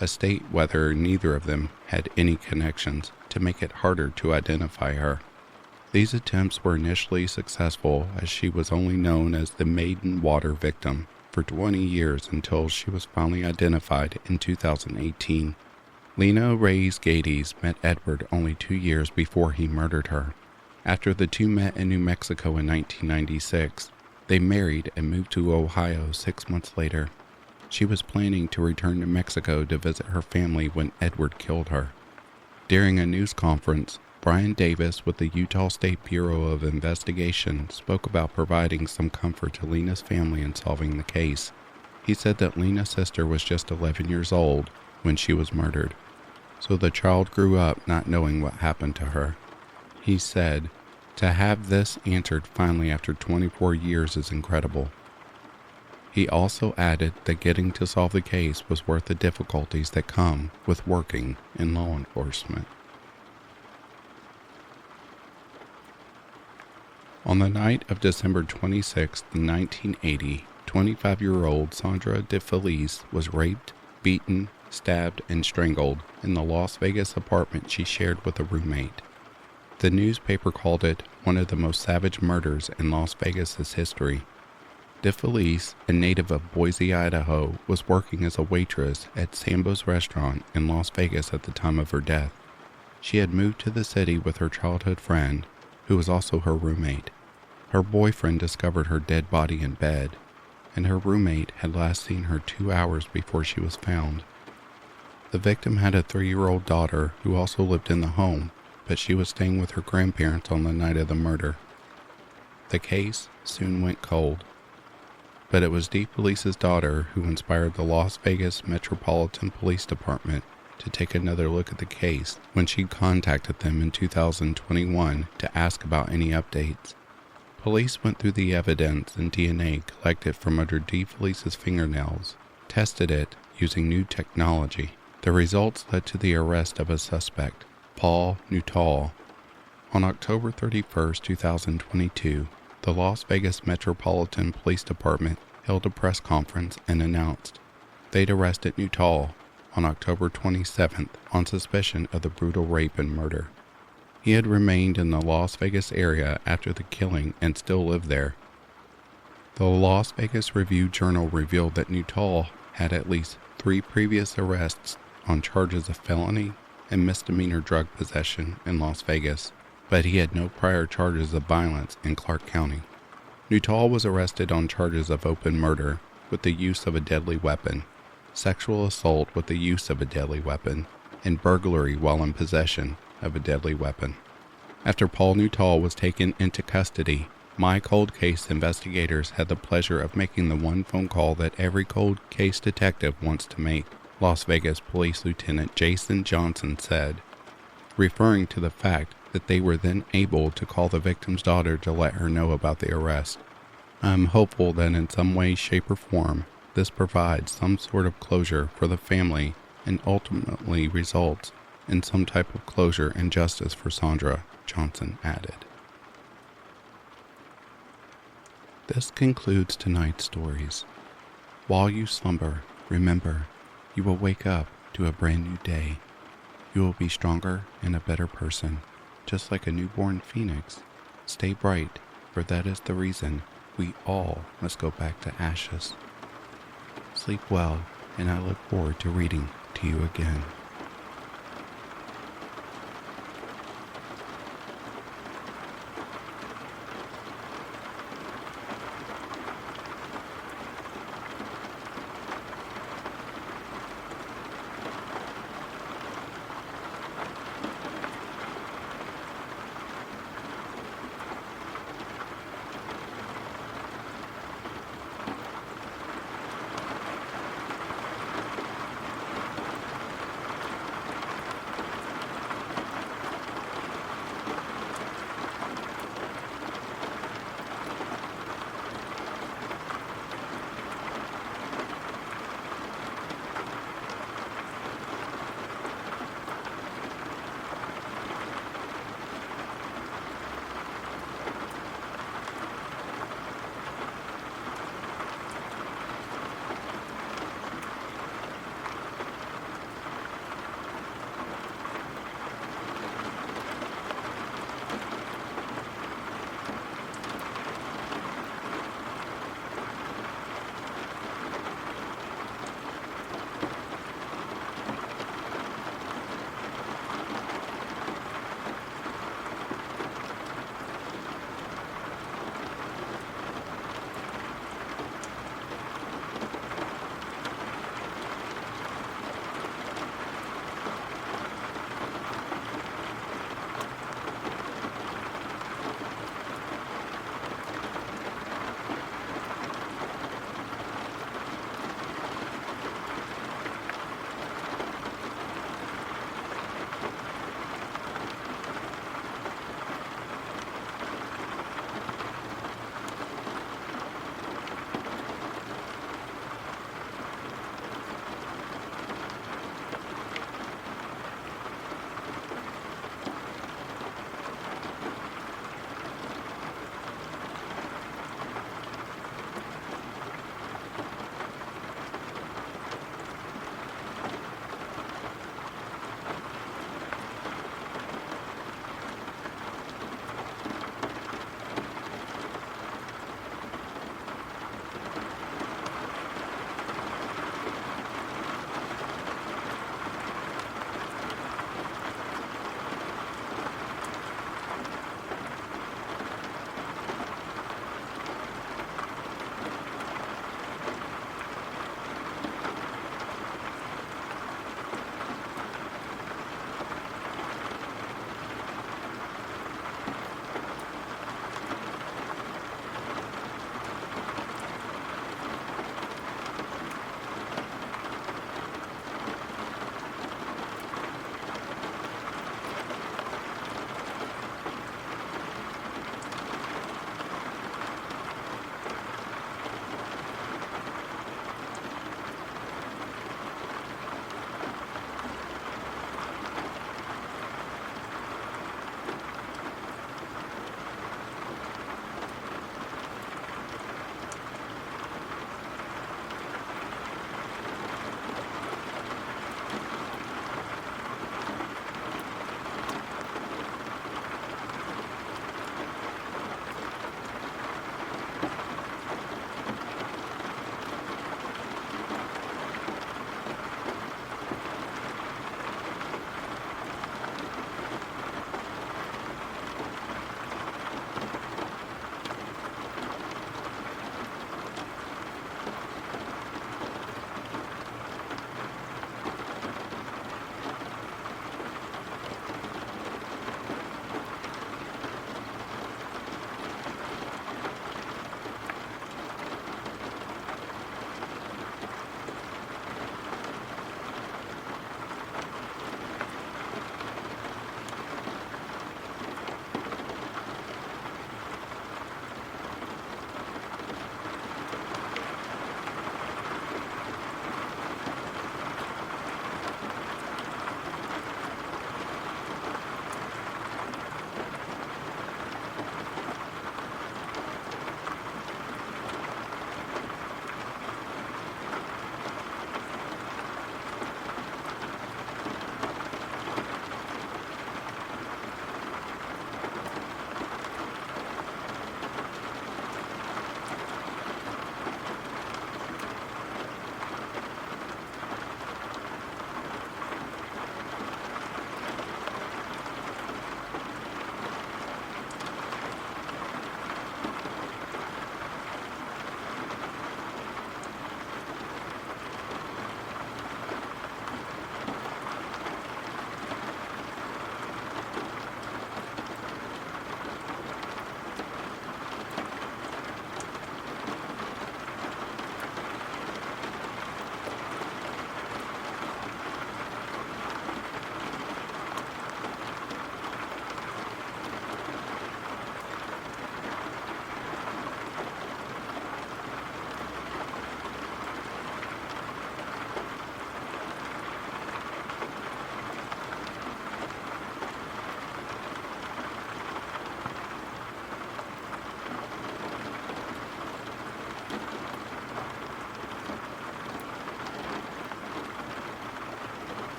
a state where neither of them had any connections, to make it harder to identify her. These attempts were initially successful, as she was only known as the Maiden Water victim for 20 years until she was finally identified in 2018. Lina Reyes Geddes met Edward only 2 years before he murdered her. After the two met in New Mexico in 1996, they married and moved to Ohio 6 months later. She was planning to return to Mexico to visit her family when Edward killed her. During a news conference, Brian Davis with the Utah State Bureau of Investigation spoke about providing some comfort to Lina's family in solving the case. He said that Lina's sister was just 11 years old when she was murdered, so the child grew up not knowing what happened to her. He said, "To have this answered finally after 24 years is incredible." He also added that getting to solve the case was worth the difficulties that come with working in law enforcement. On the night of December 26, 1980, 25-year-old Sandra DeFelice was raped, beaten, stabbed, and strangled in the Las Vegas apartment she shared with a roommate. The newspaper called it one of the most savage murders in Las Vegas's history. DeFelice, a native of Boise, Idaho, was working as a waitress at Sambo's restaurant in Las Vegas at the time of her death. She had moved to the city with her childhood friend, who was also her roommate. Her boyfriend discovered her dead body in bed, and her roommate had last seen her 2 hours before she was found. The victim had a 3-year-old daughter who also lived in the home, but she was staying with her grandparents on the night of the murder. The case soon went cold, but it was DeFelice's daughter who inspired the Las Vegas Metropolitan Police Department to take another look at the case when she contacted them in 2021 to ask about any updates. Police went through the evidence and DNA collected from under DeFelice's fingernails, tested it using new technology. The results led to the arrest of a suspect, Paul Nuttall. On October 31, 2022, the Las Vegas Metropolitan Police Department held a press conference and announced they'd arrested Nuttall on October 27th on suspicion of the brutal rape and murder. He had remained in the Las Vegas area after the killing and still lived there. The Las Vegas Review-Journal revealed that Nuttall had at least 3 previous arrests on charges of felony and misdemeanor drug possession in Las Vegas, but he had no prior charges of violence in Clark County. Nuttall was arrested on charges of open murder with the use of a deadly weapon, sexual assault with the use of a deadly weapon, and burglary while in possession of a deadly weapon. After Paul Nuttall was taken into custody, my cold case investigators had the pleasure of making the one phone call that every cold case detective wants to make. Las Vegas Police Lieutenant Jason Johnson said, referring to the fact that they were then able to call the victim's daughter to let her know about the arrest. I am hopeful that in some way, shape, or form, this provides some sort of closure for the family and ultimately results in some type of closure and justice for Sandra, Johnson added. This concludes tonight's stories. While you slumber, remember, you will wake up to a brand new day. You will be stronger and a better person, just like a newborn phoenix. Stay bright, for that is the reason we all must go back to ashes. Sleep well, and I look forward to reading to you again.